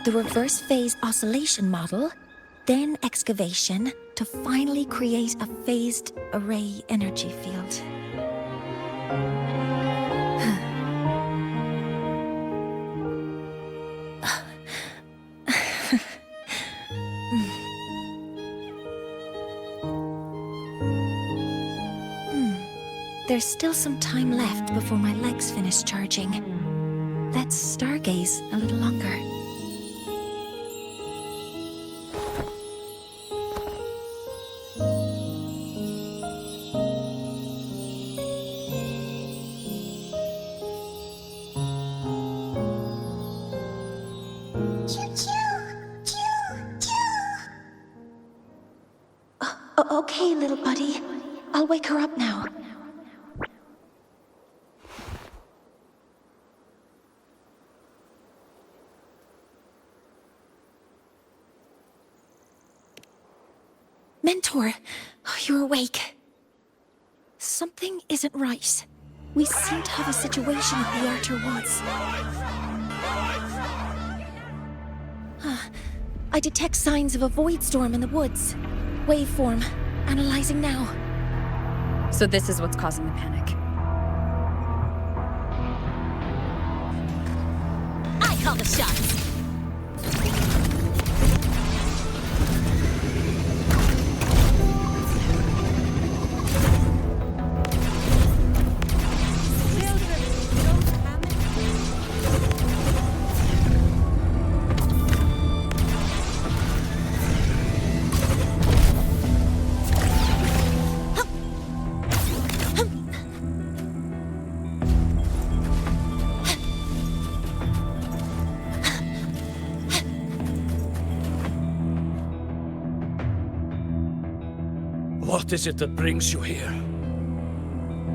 the reverse phase oscillation model, then excavation to finally create a phased array energy field. There's still some time left before my legs finish charging. Let's stargaze a little longer. Okay, little buddy. I'll wake her up now. Mentor, you're awake. Something isn't right. We seem to have a situation at Bjartr Woods. I detect signs of a void storm in the woods. Waveform. Analyzing now. So this is what's causing the panic. I call the shots. What is it that brings you here?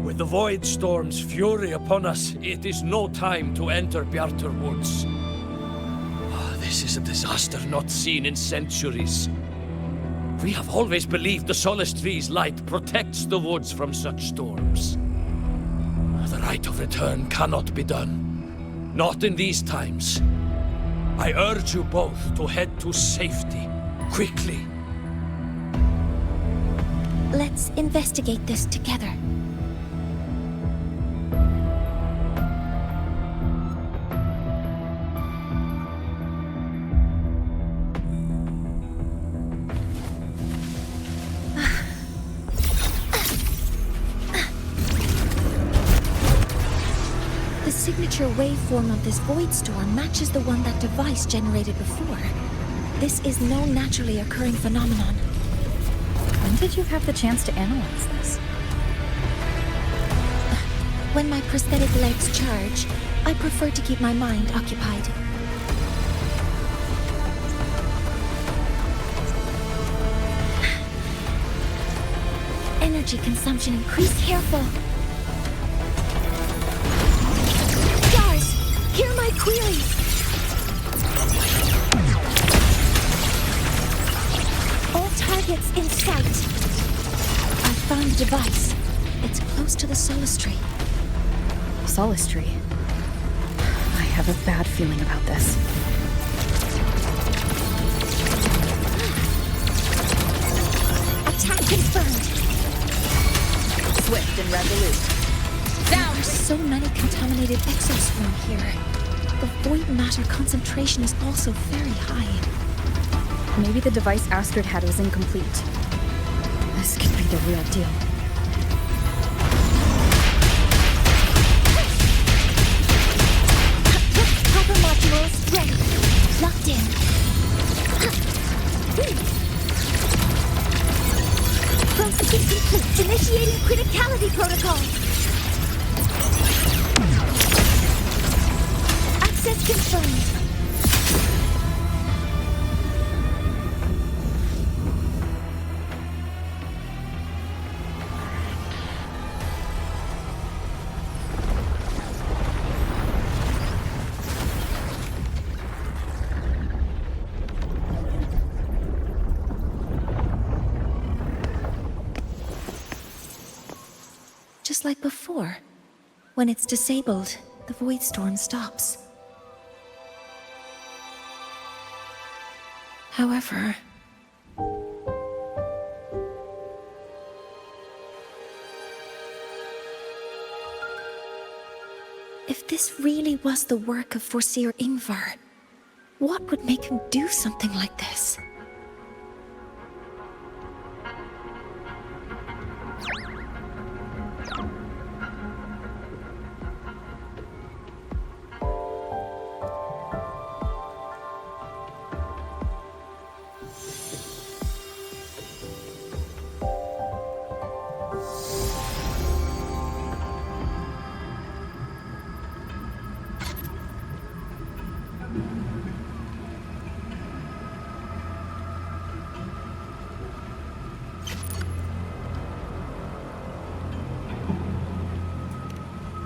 With the Void Storm's fury upon us, it is no time to enter Bjartr Woods. This is a disaster not seen in centuries. We have always believed the Solace Tree's light protects the woods from such storms. The rite of return cannot be done. Not in these times. I urge you both to head to safety, quickly. Let's investigate this together. The signature waveform of this void storm matches the one that device generated before. This is no naturally occurring phenomenon. When did you have the chance to analyze this? When my prosthetic legs charge, I prefer to keep my mind occupied. Energy consumption increased. Careful. Stars, hear my queries. All targets in sight. I found the device. It's close to the Solace Tree. Solace Tree? I have a bad feeling about this. Attack confirmed. Swift and resolute. Down! There's so many contaminated exoswarm here. The void matter concentration is also very high. Maybe the device Astrid had was incomplete. This could be the real deal. Copper modules ready. Locked in. Processing complete. Initiating criticality protocol. Access confirmed. Just like before. When it's disabled, the void storm stops. However, this really was the work of Foreseer Ingvar, what would make him do something like this?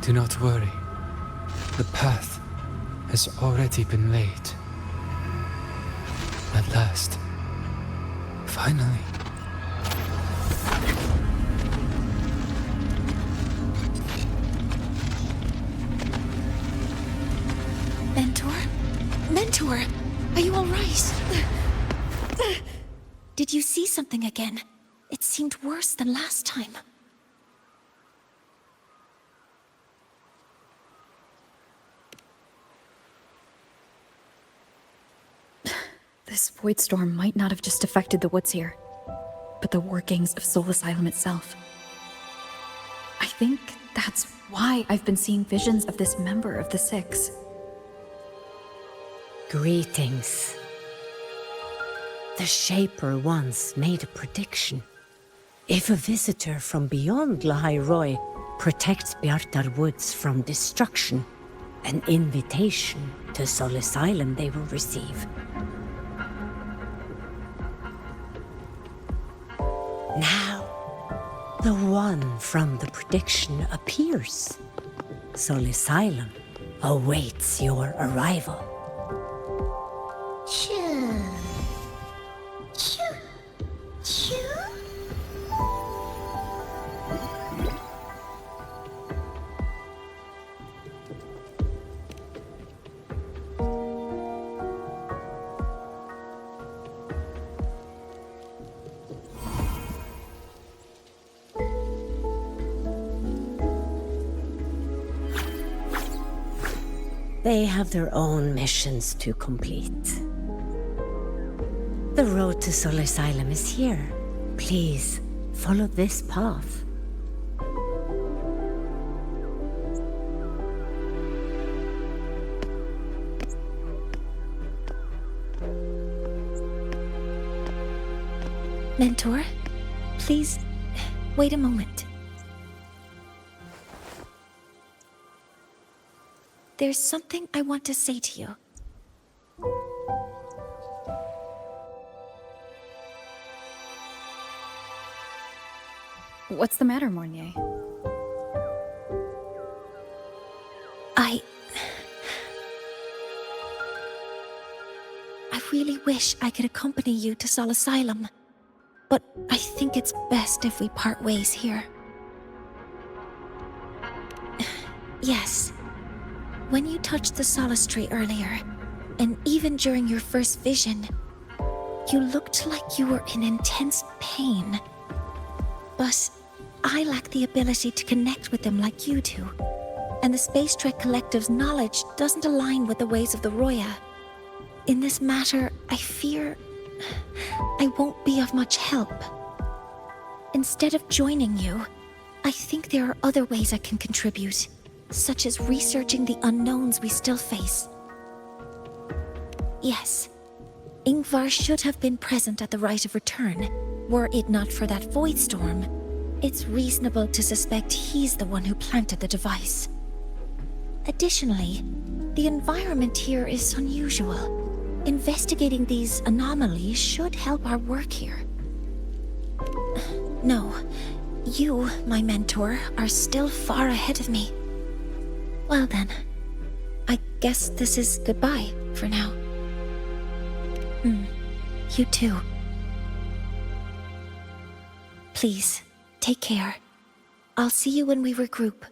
Do not worry. The path has already been laid. At last. Finally. Mentor? Mentor! Are you alright? Did you see something again? It seemed worse than last time. This void storm might not have just affected the woods here, but the workings of Soul Asylum itself. I think that's why I've been seeing visions of this member of the Six. Greetings. The Shaper once made a prediction. If a visitor from beyond Lahai Roi protects Bjartr Woods from destruction, an invitation to Soul Asylum they will receive. Now, the one from the prediction appears. Soul Asylum awaits your arrival. Choo. Choo. Choo. They have their own missions to complete. The road to Soul Asylum is here. Please, follow this path. Mentor, please, wait a moment. There's something I want to say to you. What's the matter, Mornye? I really wish I could accompany you to Soul Asylum, but I think it's best if we part ways here. Yes. When you touched the Solace Tree earlier, and even during your first vision, you looked like you were in intense pain. But I lack the ability to connect with them like you do, and the Space Trek Collective's knowledge doesn't align with the ways of the Roya. In this matter, I fear I won't be of much help. Instead of joining you, I think there are other ways I can contribute, such as researching the unknowns we still face. Yes, Ingvar should have been present at the Rite of Return. Were it not for that void storm, it's reasonable to suspect he's the one who planted the device. Additionally, the environment here is unusual. Investigating these anomalies should help our work here. No, you, my mentor, are still far ahead of me. Well then, I guess this is goodbye for now. You too. Please, take care. I'll see you when we regroup.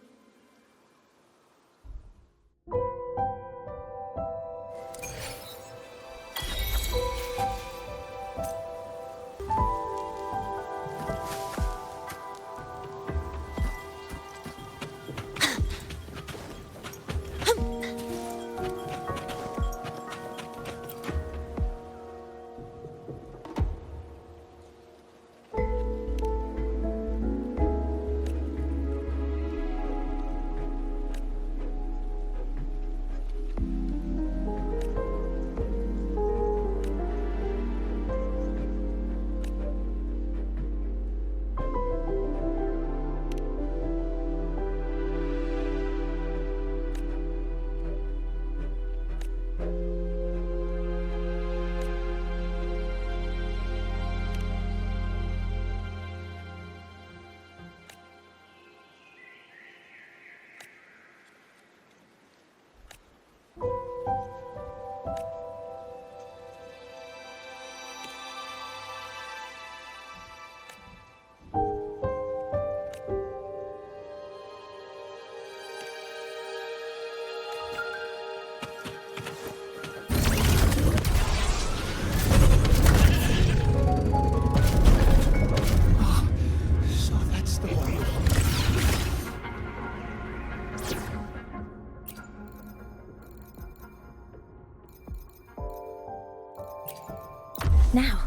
Now,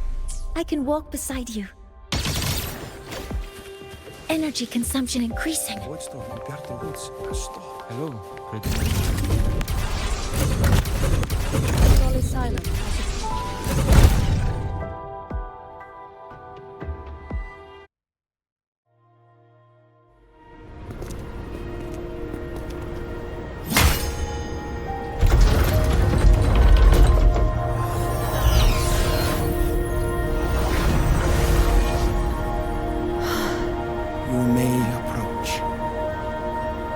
I can walk beside you. Energy consumption increasing. Voidstorm in Bjartr Woods has stopped. Hello, pretty. All is silent. You may approach.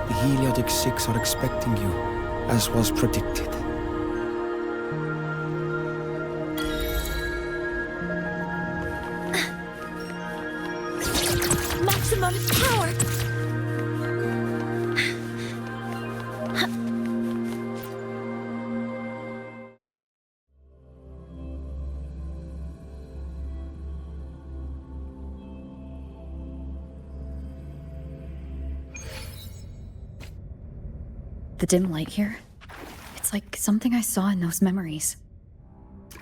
The Heliotic Six are expecting you, as was predicted. Maximum power! The dim light here, it's like something I saw in those memories.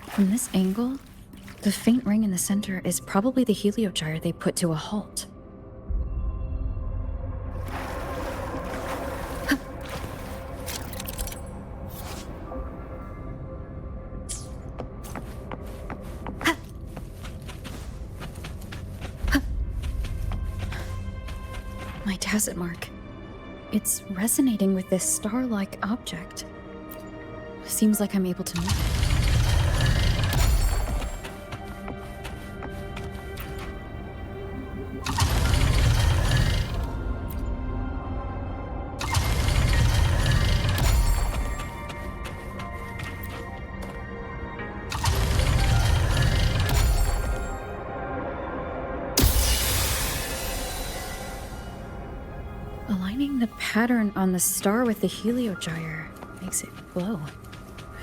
From this angle, the faint ring in the center is probably the heliogyre they put to a halt. My tacit mark. It's resonating with this star-like object. Seems like I'm able to move it. Aligning the pattern on the star with the heliogyre makes it glow.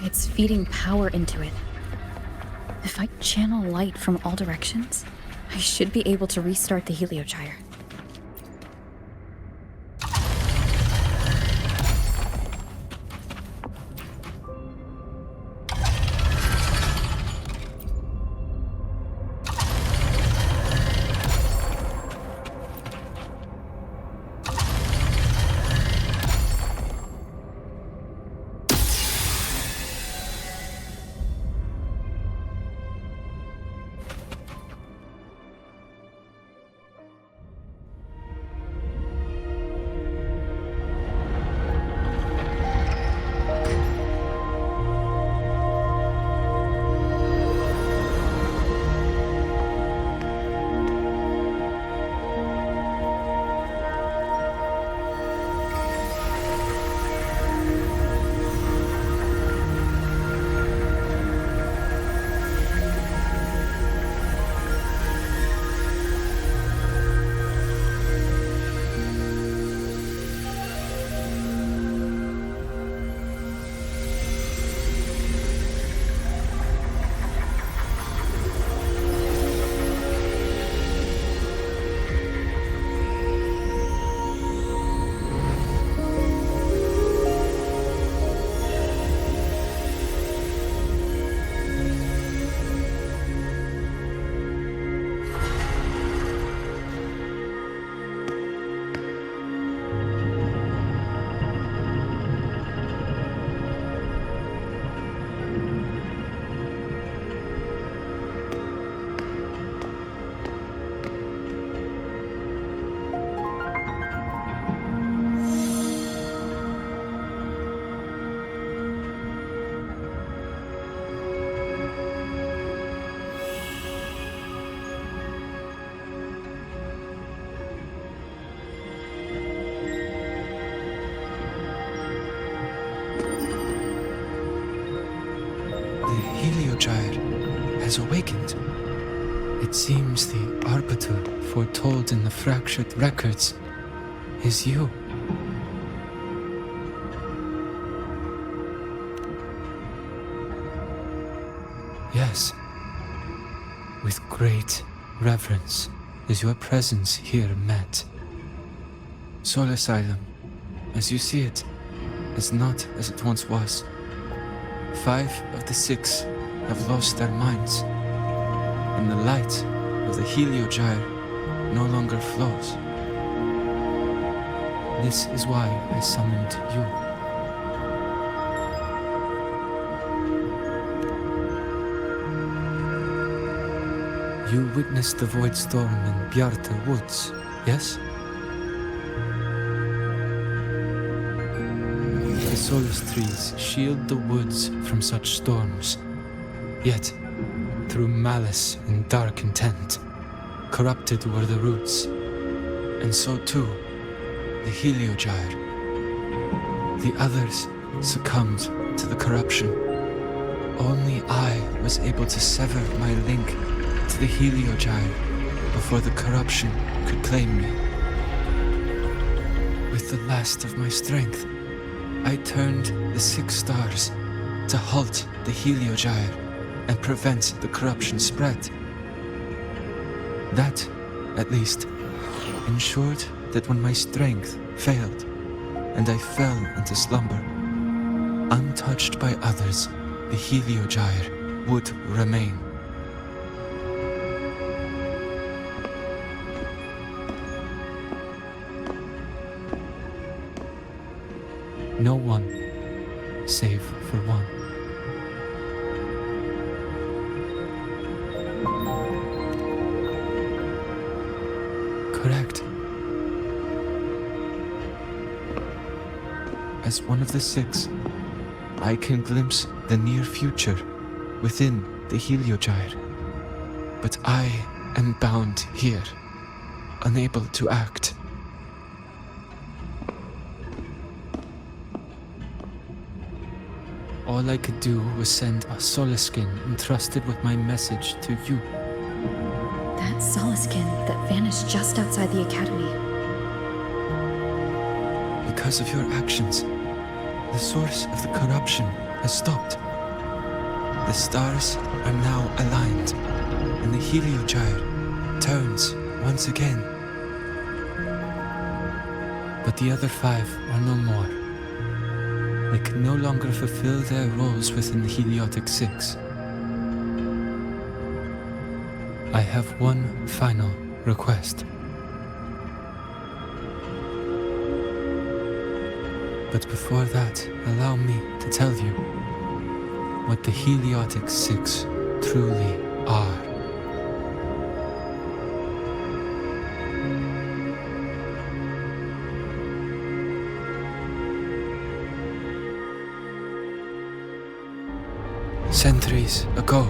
It's feeding power into it. If I channel light from all directions, I should be able to restart the heliogyre. Heliogyre has awakened. It seems the arbiter foretold in the fractured records is you. Yes. With great reverence is your presence here met. Soul Asylum, as you see it, is not as it once was. 5 of the 6 have lost their minds. light of the Heliogyre no longer flows. This is why I summoned you. You witnessed the void storm in Bjartr Woods, yes? The solace trees shield the woods from such storms, yet, through malice and dark intent, corrupted were the roots, and so too the Heliogyre. The others succumbed to the corruption. Only I was able to sever my link to the Heliogyre before the corruption could claim me. With the last of my strength, I turned the 6 stars to halt the Heliogyre and prevent the corruption spread. That, at least, ensured that when my strength failed and I fell into slumber, untouched by others, the Heliogyre would remain. No one, save for one. Correct. As one of the 6, I can glimpse the near future within the Heliogyre. But I am bound here, unable to act. All I could do was send a Solaskin entrusted with my message to you. That Solaskin that vanished just outside the academy. Because of your actions, the source of the corruption has stopped. The stars are now aligned, and the Heliogyre turns once again. But the other 5 are no more. They can no longer fulfill their roles within the Heliotic 6. I have one final request. But before that, allow me to tell you what the Heliotic 6 truly are. Centuries ago,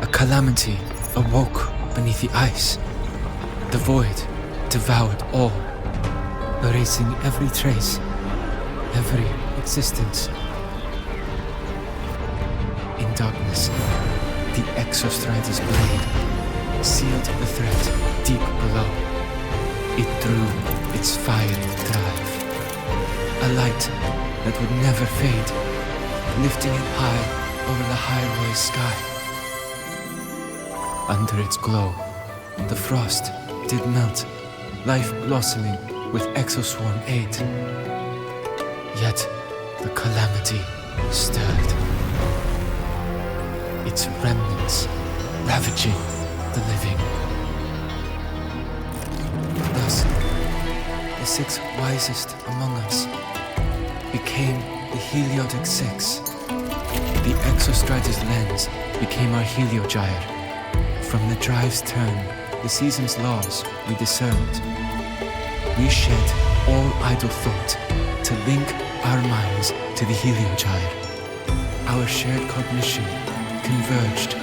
a calamity awoke beneath the ice. The void devoured all, erasing every trace, every existence. In darkness, the Exostrider's blade sealed the threat deep below. It drew its fiery drive, a light that would never fade, lifting it high over the Lahai Roi sky. Under its glow, the frost did melt, life blossoming with Exoswarm aid. Yet the calamity stirred, its remnants ravaging the living. Thus, the 6 wisest among us became the Heliotic 6. The Exostrider's lens became our Heliogyre. From the drive's turn, the season's laws we discerned. We shed all idle thought to link our minds to the Heliogyre. Our shared cognition converged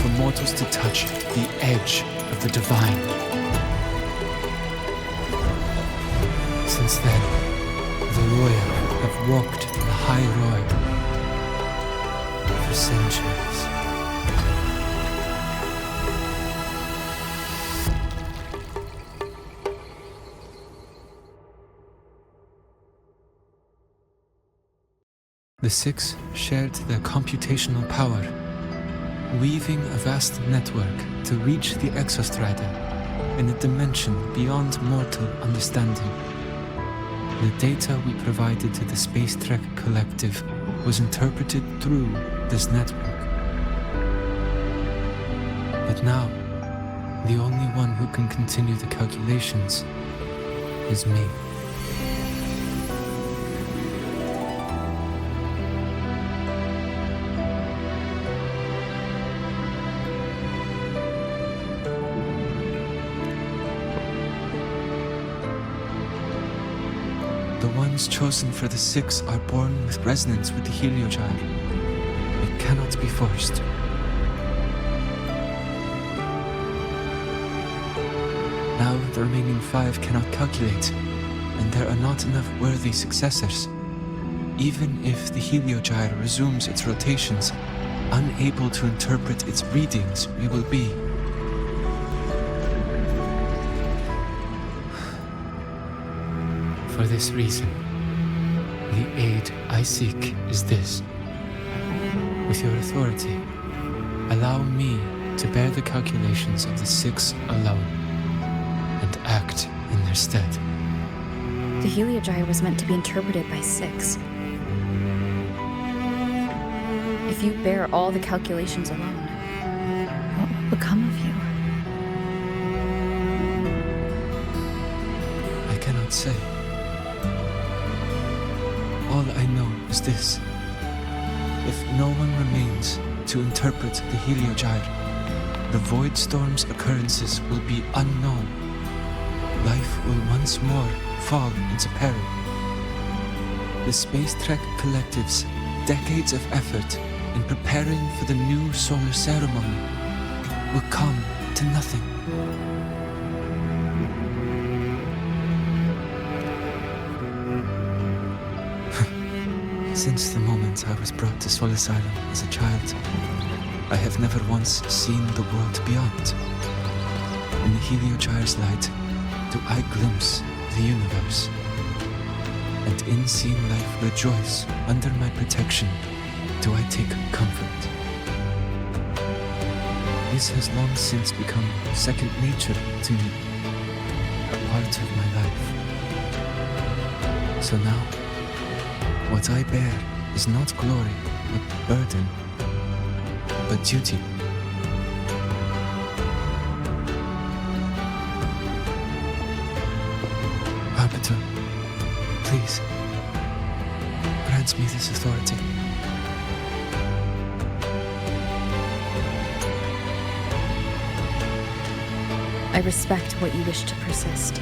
for mortals to touch the edge of the divine. Since then, the Royal have walked the Lahai Roi for centuries. The 6 shared their computational power, weaving a vast network to reach the Exostrider in a dimension beyond mortal understanding. The data we provided to the Space Trek Collective was interpreted through this network. But now, the only one who can continue the calculations is me. The ones chosen for the 6 are born with resonance with the Heliogyre. It cannot be forced. Now the remaining 5 cannot calculate, and there are not enough worthy successors. Even if the Heliogyre resumes its rotations, unable to interpret its readings, we will be. For this reason, the aid I seek is this. With your authority, allow me to bear the calculations of the 6 alone, and act in their stead. The Heliogyre was meant to be interpreted by 6. If you bear all the calculations alone, what will become of you? I cannot say. All I know is this. If no one remains to interpret the Heliogyre, the Voidstorm's occurrences will be unknown. Life will once more fall into peril. The Space Trek Collective's decades of effort in preparing for the new solar ceremony will come to nothing. Since the moment I was brought to Sol Asylum as a child, I have never once seen the world beyond. In the Heliogyre's light, do I glimpse the universe, and in seeing life rejoice under my protection, do I take comfort. This has long since become second nature to me, a part of my life. So now, what I bear is not glory, but burden, but duty. Arbiter, please, grant me this authority. I respect what you wish to persist.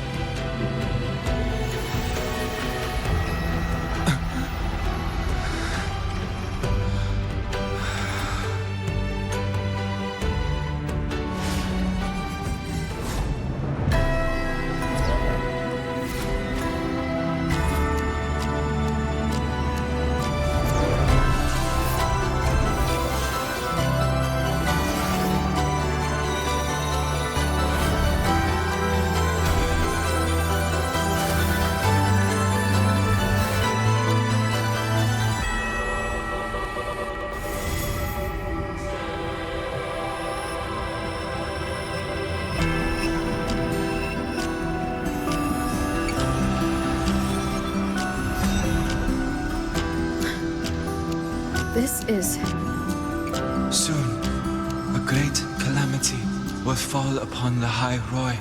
This is... Soon, a great calamity will fall upon Lahai Roi.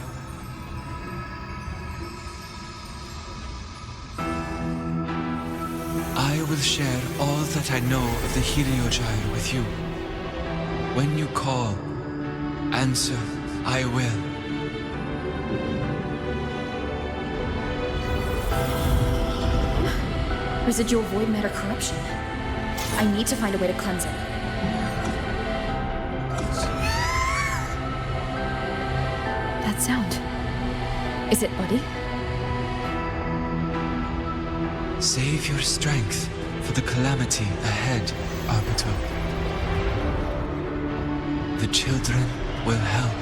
I will share all that I know of the Heliogyre with you. When you call, answer, I will. Residual void matter corruption. I need to find a way to cleanse it. That sound. Is it Buddy? Save your strength for the calamity ahead, Arbiter. The children will help.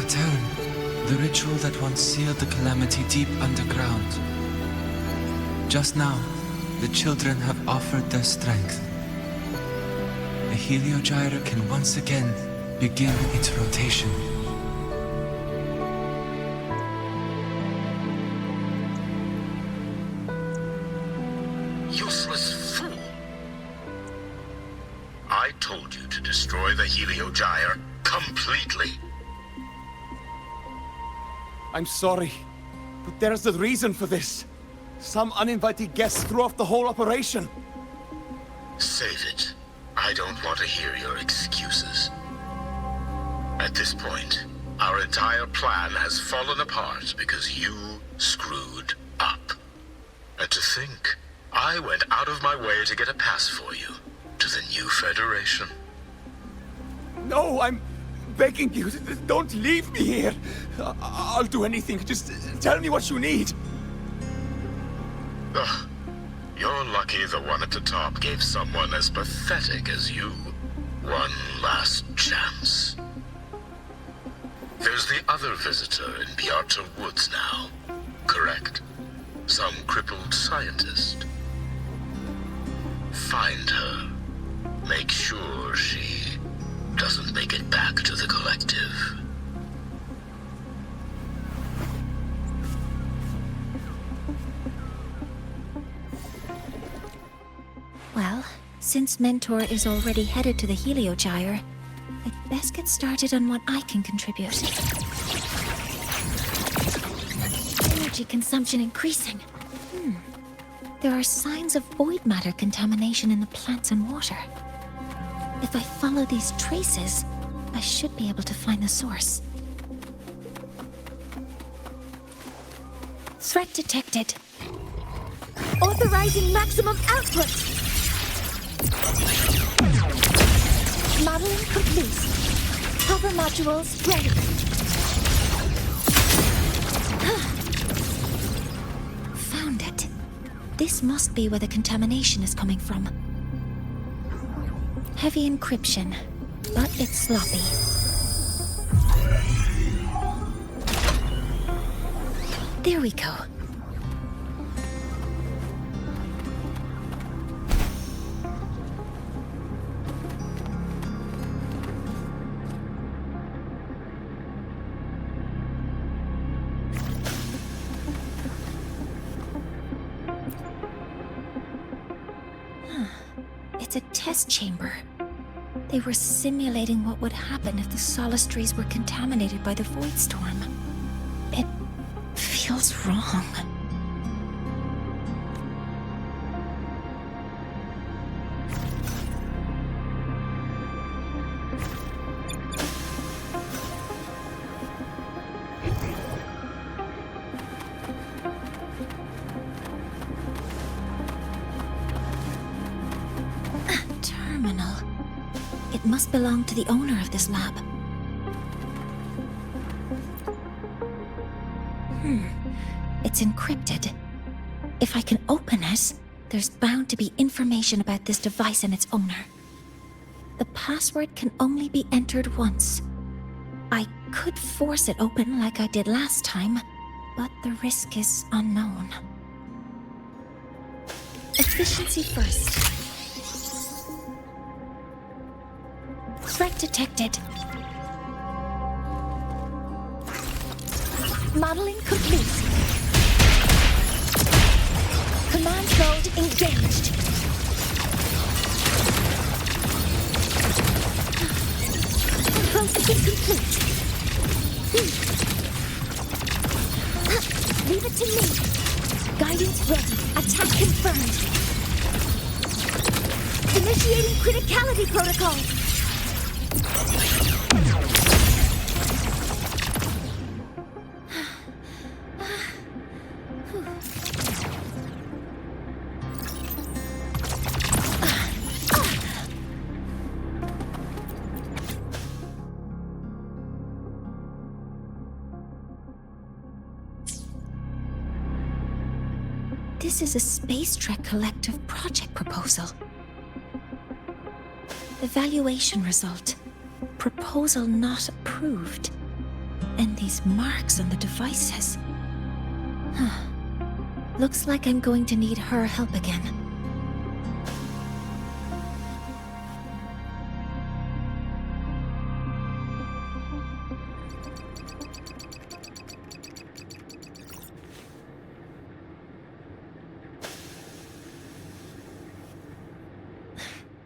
return. The ritual that once sealed the calamity deep underground. Just now, the children have offered their strength. The Heliogyre can once again begin its rotation. Useless fool! I told you to destroy the Heliogyre completely. I'm sorry, but there's a reason for this. Some uninvited guests threw off the whole operation. Save it. I don't want to hear your excuses. At this point, our entire plan has fallen apart because you screwed up. And to think, I went out of my way to get a pass for you to the new Federation. No, I'm begging you, don't leave me here. I'll do anything, just tell me what you need. Ugh. You're lucky the one at the top gave someone as pathetic as you one last chance. There's the other visitor in Bjartr Woods now, correct? Some crippled scientist. Find her. Make sure she doesn't make it back to the collective. Well, since Mentor is already headed to the Heliogyre, I'd best get started on what I can contribute. Energy consumption increasing. There are signs of void matter contamination in the plants and water. If I follow these traces, I should be able to find the source. Threat detected. Authorizing maximum output. Modeling complete. Cover modules ready. Found it. This must be where the contamination is coming from. Heavy encryption, but it's sloppy. There we go. It's a test chamber. They were simulating what would happen if the solistries were contaminated by the Voidstorm. It feels wrong. It must belong to the owner of this lab. It's encrypted. If I can open it, there's bound to be information about this device and its owner. The password can only be entered once. I could force it open like I did last time, but the risk is unknown. Efficiency first. Threat detected. Modeling complete. Command mode engaged. Processing complete. Leave it to me. Guidance ready. Attack confirmed. Initiating criticality protocol. This is a Space Trek Collective project proposal. Evaluation result. Proposal not approved. And these marks on the devices. Looks like I'm going to need her help again.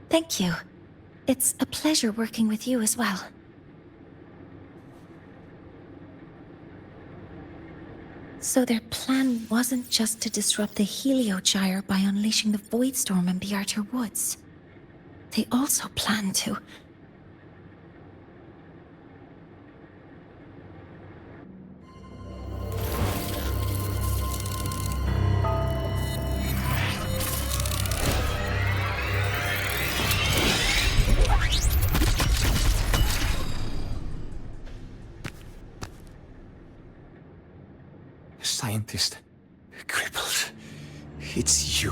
Thank you. It's a pleasure working with you as well. So their plan wasn't just to disrupt the Heliogyre by unleashing the Voidstorm in Bjartr Woods. They also planned to... Scientist. Crippled. It's you.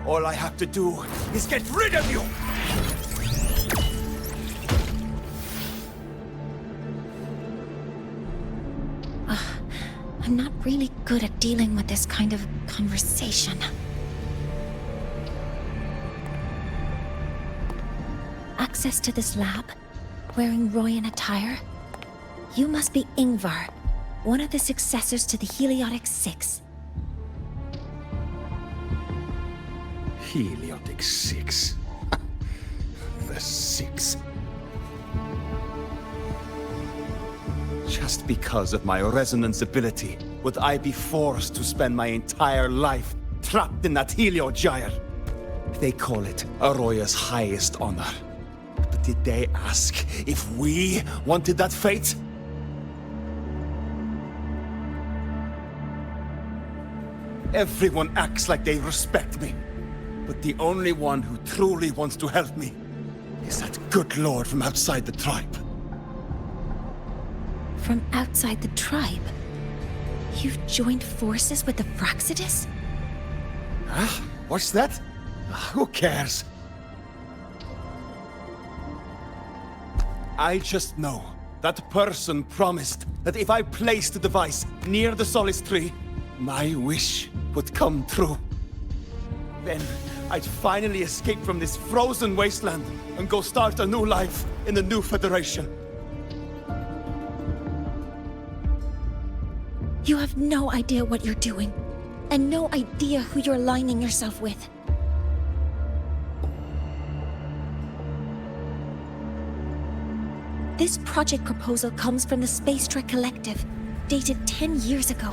All I have to do is get rid of you! I'm not really good at dealing with this kind of conversation. Access to this lab? Wearing Royan attire? You must be Ingvar, one of the successors to the Heliotic Six. Heliotic Six. The Six. Just because of my resonance ability, would I be forced to spend my entire life trapped in that Heliogyre? They call it Aroya's highest honor. But did they ask if we wanted that fate? Everyone acts like they respect me. But the only one who truly wants to help me is that good lord from outside the tribe. From outside the tribe? You've joined forces with the Fraxidus? Huh? What's that? Who cares? I just know that person promised that if I placed the device near the Solace Tree, my wish would come true. Then I'd finally escape from this frozen wasteland and go start a new life in the new Federation. You have no idea what you're doing, and no idea who you're aligning yourself with. This project proposal comes from the Space Trek Collective, dated 10 years ago.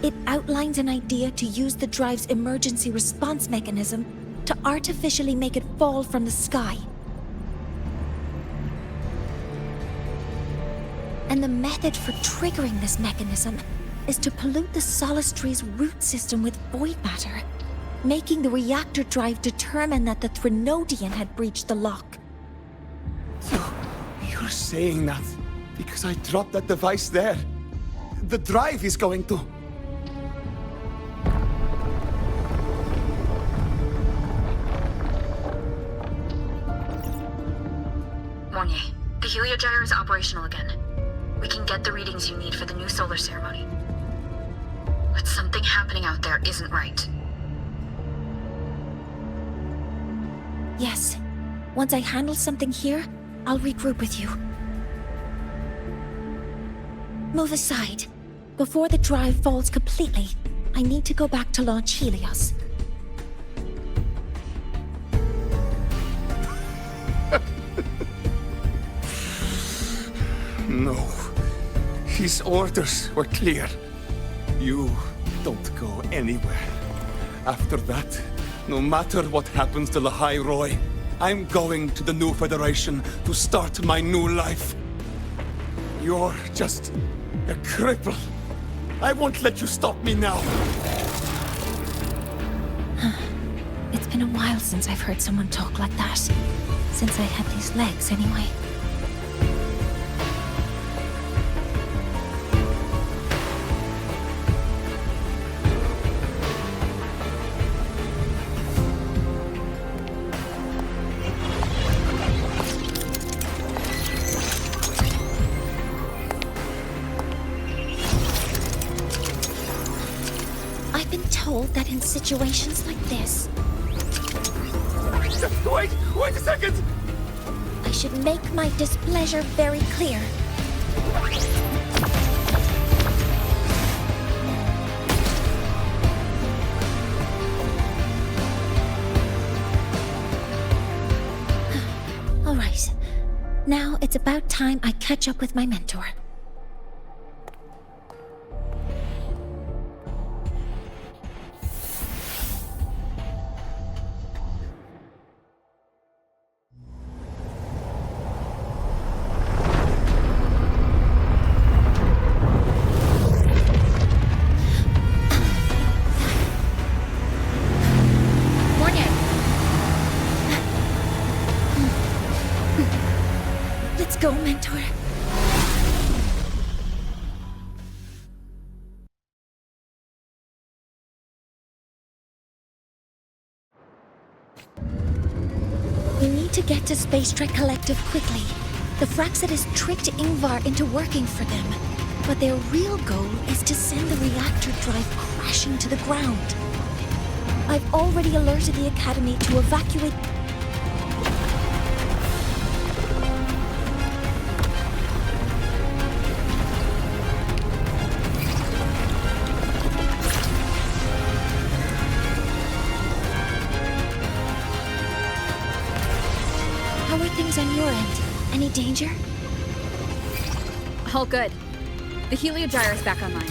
It outlines an idea to use the drive's emergency response mechanism to artificially make it fall from the sky. And the method for triggering this mechanism is to pollute the Solace Tree's root system with void matter, making the reactor drive determine that the Threnodian had breached the lock. So, you're saying that because I dropped that device there, the drive is going to... Mornye, the Heliogyre is operational again. We can get the readings you need for the new solar ceremony. But something happening out there isn't right. Yes. Once I handle something here, I'll regroup with you. Move aside. Before the drive falls completely, I need to go back to launch Helios. No. His orders were clear. You don't go anywhere. After that, no matter what happens to Lahai Roi, I'm going to the new Federation to start my new life. You're just a cripple. I won't let you stop me now. It's been a while since I've heard someone talk like that. Since I had these legs, anyway. told that in situations like this... Wait a second! I should make my displeasure very clear. All right. Now it's about time I catch up with my mentor. Let's go, mentor. We need to get to Space Trek Collective quickly. The Fraxidus tricked Ingvar into working for them, but their real goal is to send the reactor drive crashing to the ground. I've already alerted the Academy to evacuate... How are things on your end? Any danger? All good. The Heliogyre is back online.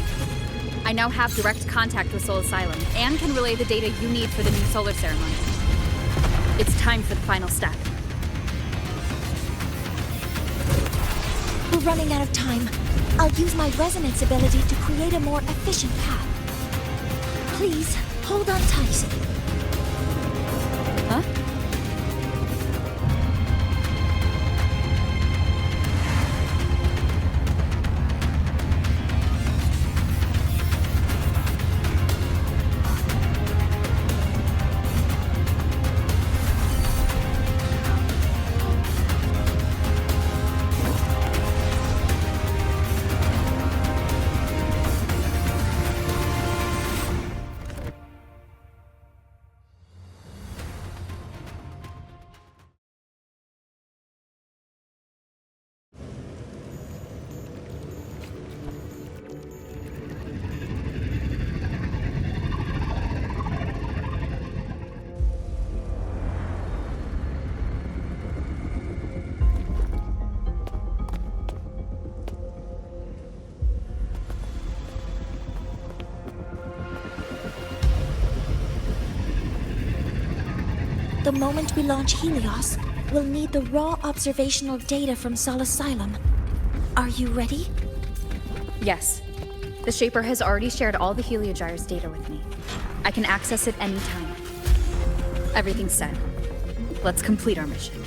I now have direct contact with Sol Asylum and can relay the data you need for the new solar ceremony. It's time for the final step. We're running out of time. I'll use my resonance ability to create a more efficient path. Please, hold on tight. Huh? The moment we launch Helios, we'll need the raw observational data from Sol Asylum. Are you ready? Yes. The Shaper has already shared all the Heliogyre's data with me. I can access it anytime. Everything's set. Let's complete our mission.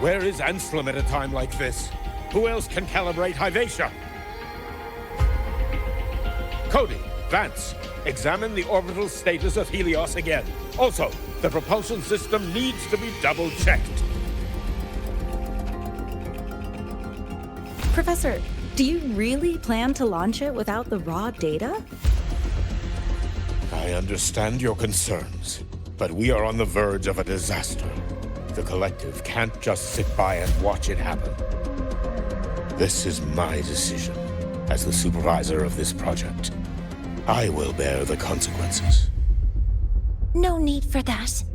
Where is Anselm at a time like this? Who else can calibrate Hyvatia? Cody, Vance, examine the orbital status of Helios again. Also, the propulsion system needs to be double-checked. Professor, do you really plan to launch it without the raw data? I understand your concerns, but we are on the verge of a disaster. The Collective can't just sit by and watch it happen. This is my decision as the supervisor of this project. I will bear the consequences. No need for that.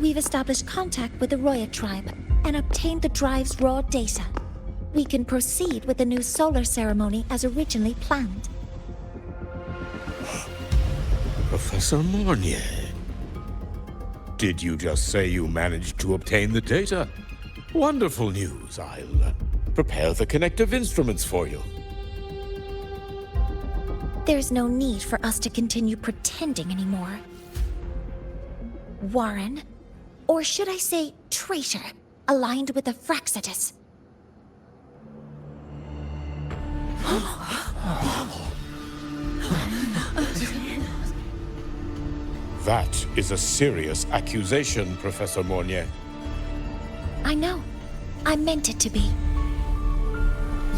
We've established contact with the Roya tribe and obtained the drive's raw data. We can proceed with the new solar ceremony as originally planned. Professor Mornye, did you just say you managed to obtain the data? Wonderful news. I'll prepare the connective instruments for you. There's no need for us to continue pretending anymore. Warren, or should I say traitor, aligned with the Fraxidus. That is a serious accusation, Professor Mornye. I know. I meant it to be.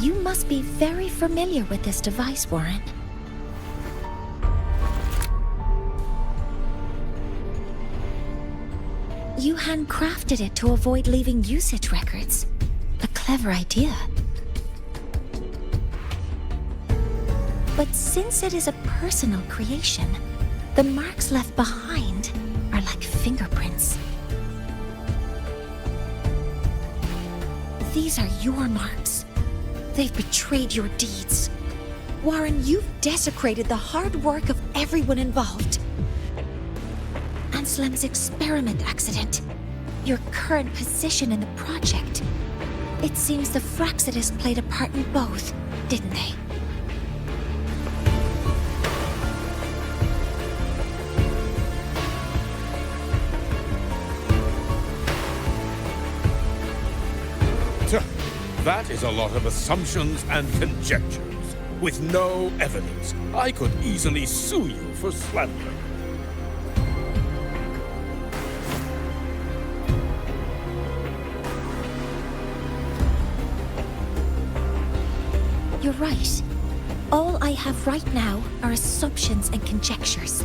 You must be very familiar with this device, Warren. You handcrafted it to avoid leaving usage records. A clever idea. But since it is a personal creation, the marks left behind are like fingerprints. These are your marks. They've betrayed your deeds. Warren, you've desecrated the hard work of everyone involved. Anslem's experiment accident, your current position in the project. It seems the Fraxidus played a part in both, didn't they? That is a lot of assumptions and conjectures, with no evidence. I could easily sue you for slander. You're right. All I have right now are assumptions and conjectures.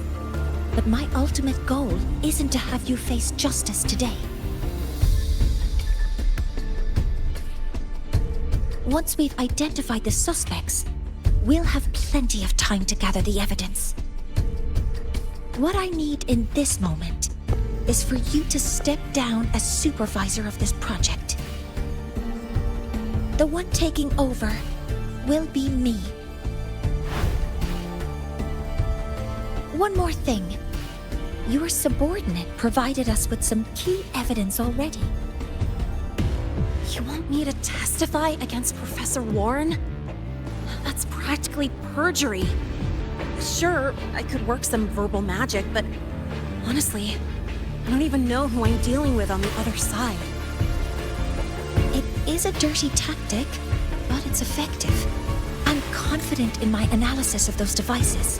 But my ultimate goal isn't to have you face justice today. Once we've identified the suspects, we'll have plenty of time to gather the evidence. What I need in this moment is for you to step down as supervisor of this project. The one taking over will be me. One more thing. Your subordinate provided us with some key evidence already. You want me to testify against Professor Warren? That's practically perjury. Sure, I could work some verbal magic, but honestly, I don't even know who I'm dealing with on the other side. It is a dirty tactic, but it's effective. I'm confident in my analysis of those devices,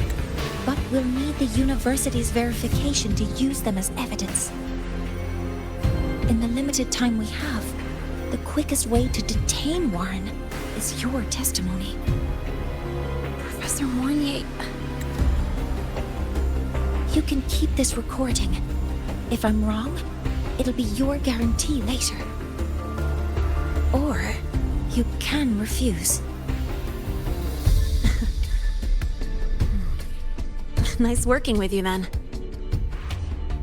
but we'll need the university's verification to use them as evidence. In the limited time we have, the quickest way to detain Warren is your testimony. Professor Mornye... You can keep this recording. If I'm wrong, it'll be your guarantee later. Or you can refuse. Nice working with you then.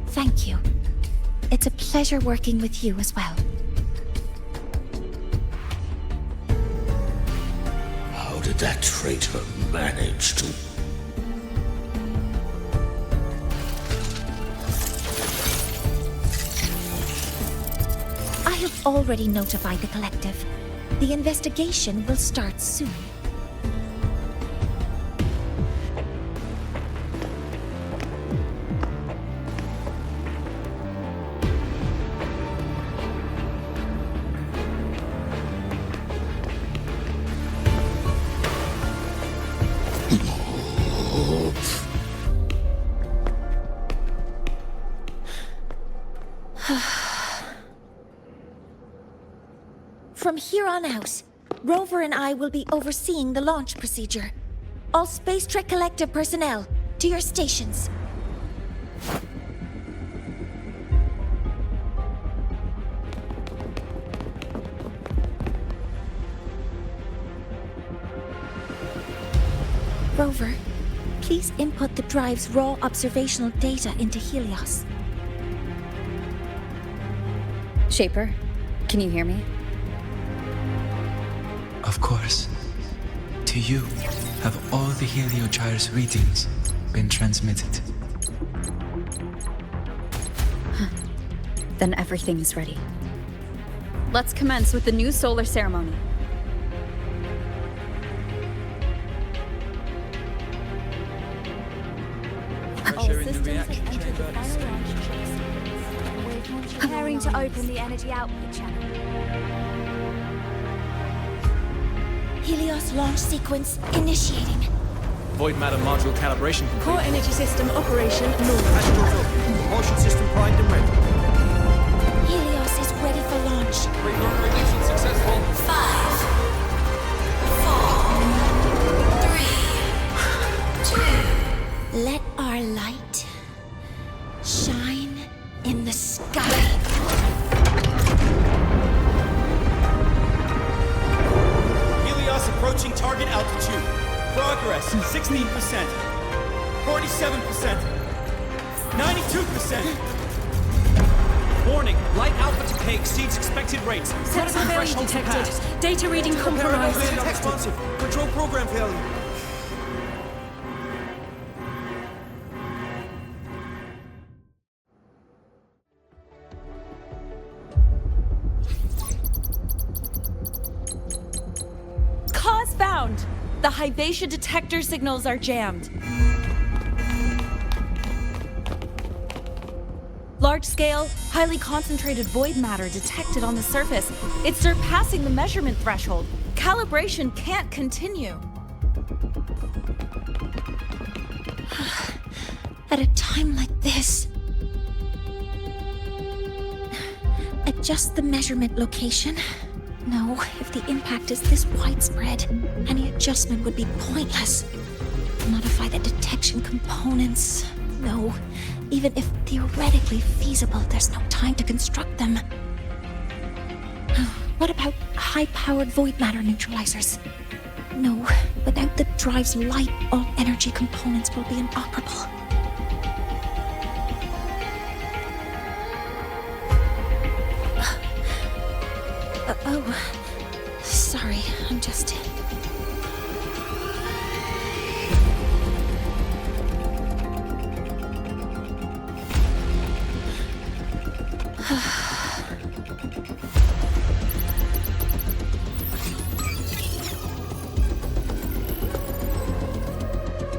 Thank you. It's a pleasure working with you as well. How did that traitor manage to... I have already notified the collective. The investigation will start soon. From here on out, Rover and I will be overseeing the launch procedure. All Space Trek Collective personnel, to your stations. Rover, please input the drive's raw observational data into Helios. Shaper, can you hear me? Of course. To you, have all the Heliogyre's readings been transmitted? Then everything is ready. Let's commence with the new solar ceremony. All systems have entered the final launch checks. Preparing to open the energy output channel. Helios launch sequence initiating. Void matter module calibration complete. Core energy system operation normal. Propulsion system primed and ready. Helios is ready for launch. Pre-burner ignition successful. 5, 4, 3, 2. Let our light shine in the sky. Helios approaching target altitude. Progress 16%. 47%. 92%. Warning, light alpha decay exceeds expected rates. Critical failure detected. Data reading compromised. Responsive. Control program failure. Cause found! The Hyvatia detector signals are jammed. Large-scale, highly concentrated void matter detected on the surface. It's surpassing the measurement threshold. Calibration can't continue. At a time like this, adjust the measurement location. No, if the impact is this widespread, any adjustment would be pointless. Modify the detection components. No, even if theoretically feasible, there's no time to construct them. What about high-powered void matter neutralizers? No, without the drive's light, all energy components will be inoperable. Oh, sorry, I'm just...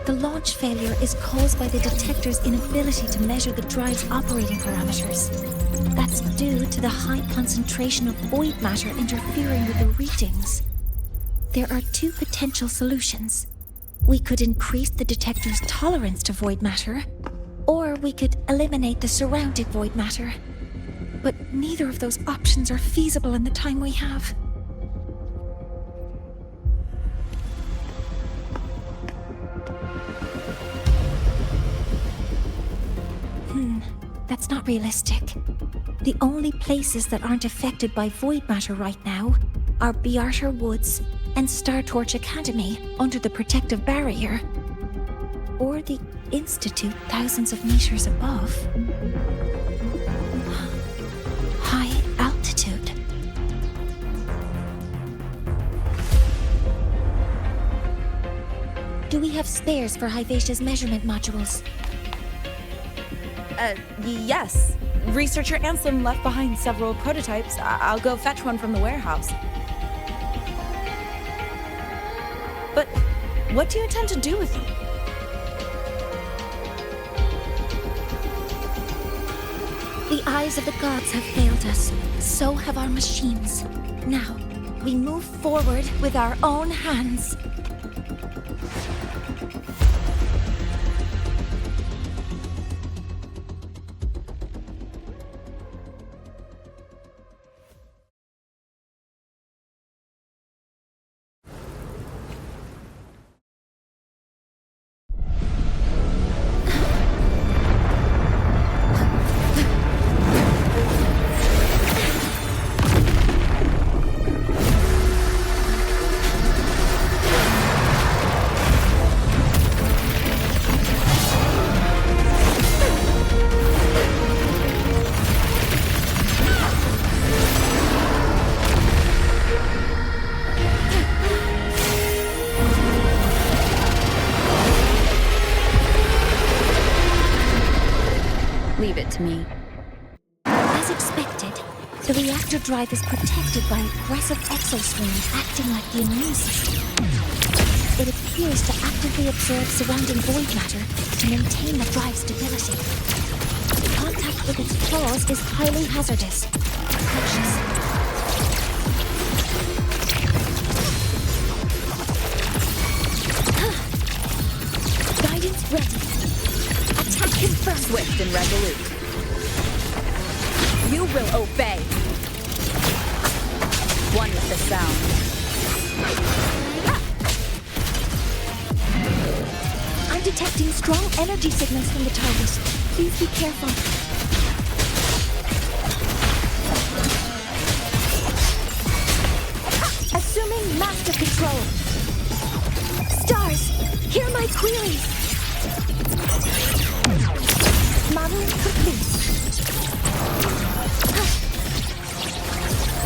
The launch failure is caused by the detector's inability to measure the drive's operating parameters. That's due to the high concentration of void matter interfering with the readings. There are two potential solutions. We could increase the detector's tolerance to void matter, or we could eliminate the surrounding void matter. But neither of those options are feasible in the time we have. That's not realistic. The only places that aren't affected by void matter right now are Bjartr Woods and Star Torch Academy under the protective barrier, or the Institute thousands of meters above. High altitude. Do we have spares for Hyvatia's measurement modules? Yes. Researcher Anselm left behind several prototypes. I'll go fetch one from the warehouse. But what do you intend to do with them? The eyes of the gods have failed us. So have our machines. Now, we move forward with our own hands. Leave it to me. As expected, the reactor drive is protected by aggressive exoskins acting like the immune system. It appears to actively absorb surrounding void matter to maintain the drive's stability. Contact with its claws is highly hazardous. Cautious. One with the sound. I'm detecting strong energy signals from the target. Please be careful. Assuming master control. Stars, hear my queries. Modeling complete.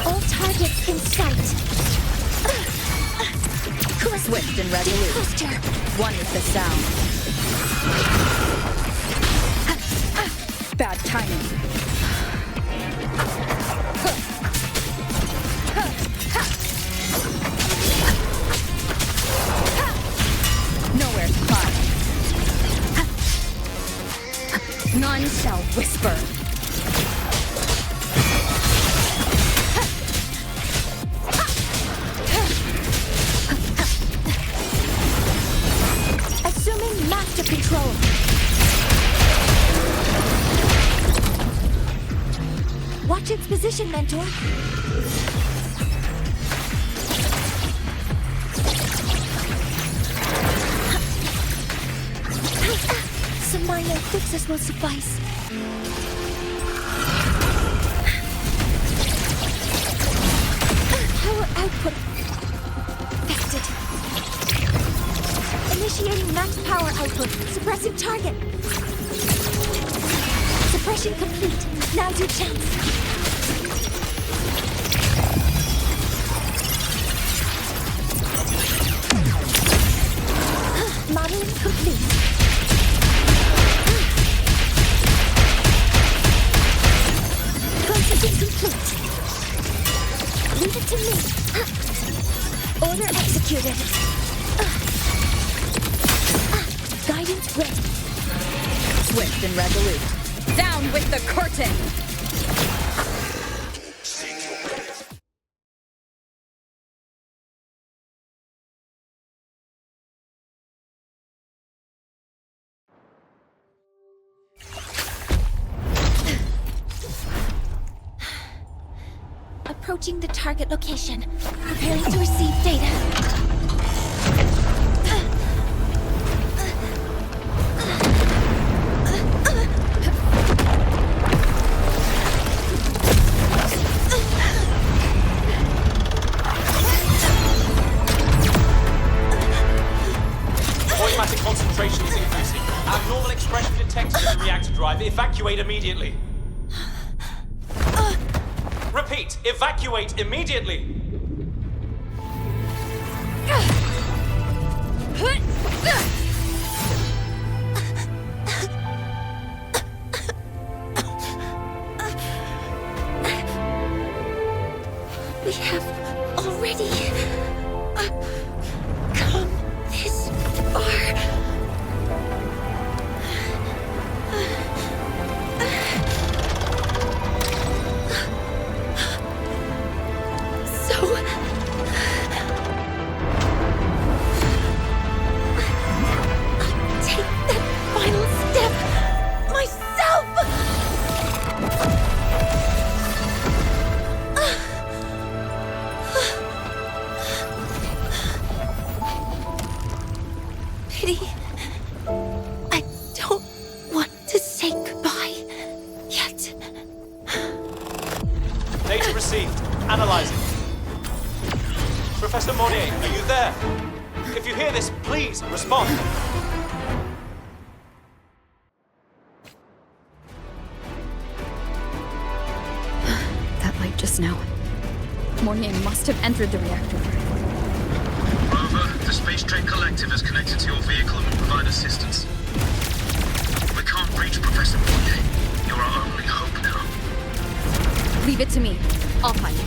All targets in sight. Swift and resolute. Posture. One with the sound. Bad timing. Nowhere to hide. None shall whisper. Assuming master control. Watch its position, Mentor. Some minor fixes will suffice. Power output affected. Initiating max power output. Suppressing target. Suppression complete. Now's your chance. Modeling complete. Processing complete. Leave it to me. Order executed. Guidance ready. Swift and resolute. Down with the curtain! Approaching the target location. Preparing to receive data. Voidmatic concentration is increasing. Abnormal expression detected in the reactor drive. Evacuate immediately. Repeat, evacuate immediately. We have already come this far. I don't want to say goodbye yet. Data received. Analyzing. Professor Mornye, are you there? If you hear this, please respond. That light just now. Mornye must have entered the reactor. Rover, the Space Trek Collective has connected to your vehicle and will provide assistance. We can't reach Professor Mornye. You're our only hope now. Leave it to me. I'll find it.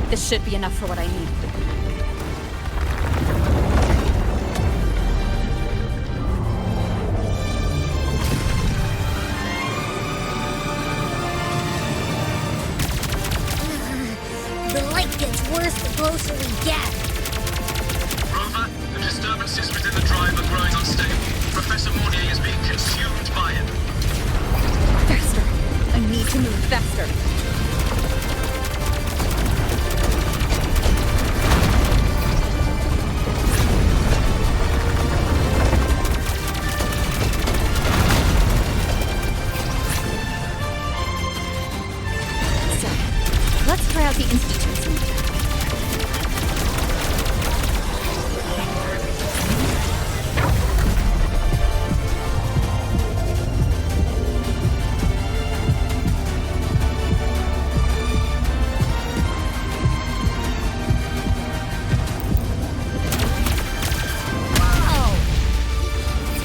This should be enough for what I need. The light gets worse the closer we get. Rover, the disturbances within the drive are growing unstable. Professor Mornye is being consumed by it. Faster. I need to move faster. So, let's try out the Institute's meter.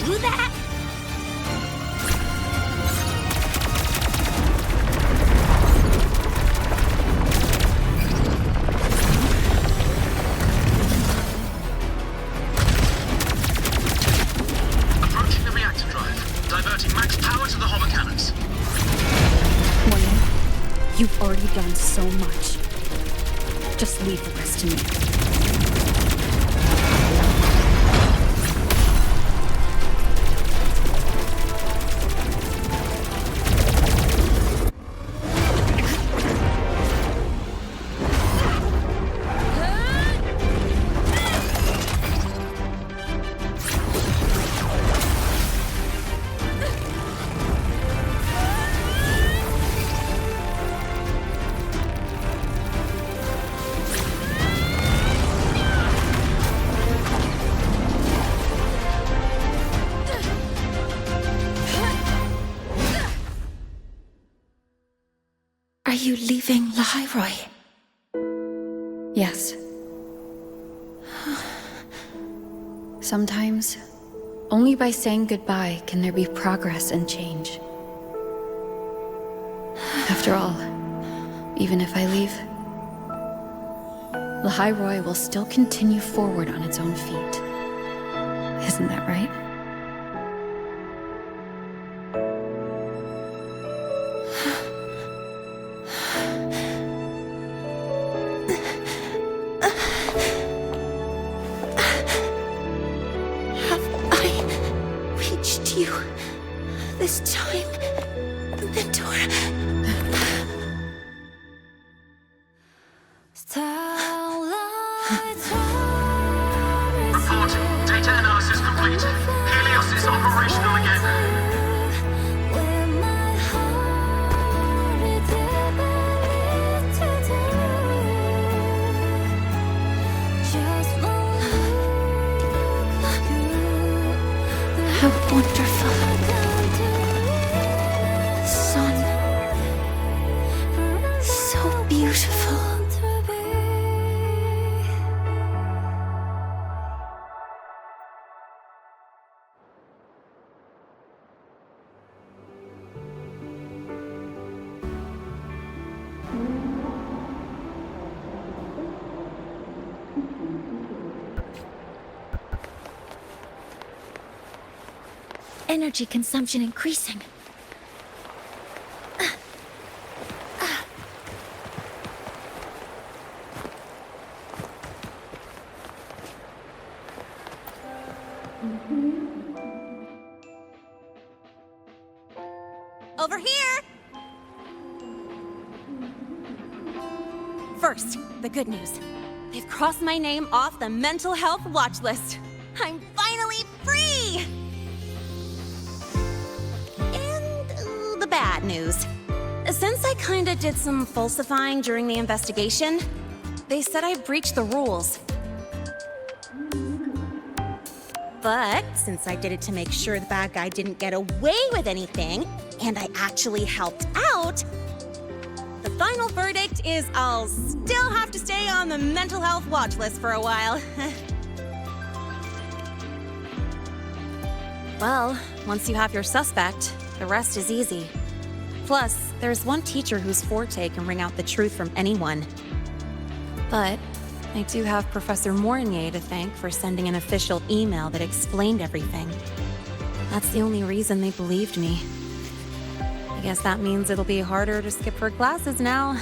Do that? Approaching the reactor drive, diverting max power to the hover cannons. Mornye, you've already done so much. Just leave the rest to me. Are you leaving Lahai Roi? Yes. Sometimes, only by saying goodbye can there be progress and change. After all, even if I leave, Lahai Roi will still continue forward on its own feet. Isn't that right? Reached you this time, Mentor. Report. Data analysis complete. Helios is operational again. How wonderful. Sun. So beautiful. Energy consumption increasing. Over here! First, the good news. They've crossed my name off the mental health watch list. I'm finally free! And the bad news. Since I kinda did some falsifying during the investigation, they said I breached the rules. But since I did it to make sure the bad guy didn't get away with anything, and I actually helped out, the final verdict is I'll still have to stay on the mental health watch list for a while. Well, once you have your suspect, the rest is easy. Plus, there's one teacher whose forte can wring out the truth from anyone. But I do have Professor Mornye to thank for sending an official email that explained everything. That's the only reason they believed me. I guess that means it'll be harder to skip her classes now.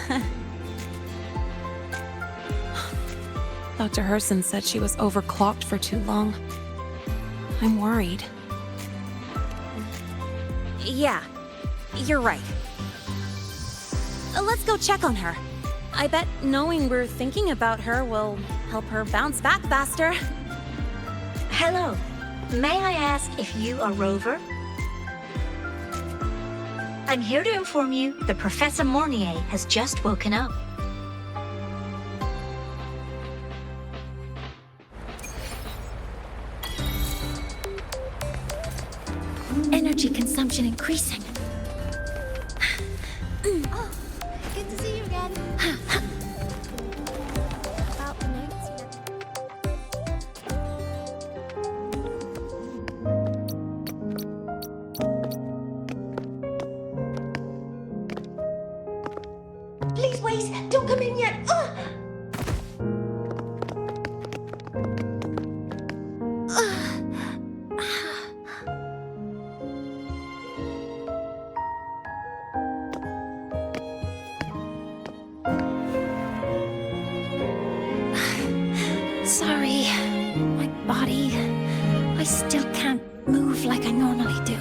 Dr. Herson said she was overclocked for too long. I'm worried. Yeah, you're right. Let's go check on her. I bet knowing we're thinking about her will help her bounce back faster. Hello. May I ask if you are Rover? I'm here to inform you that Professor Mornye has just woken up. Energy consumption increasing. Oh, good to see you again. About the notes Please wait! Don't come in yet! Sorry, my body. I still can't move like I normally do.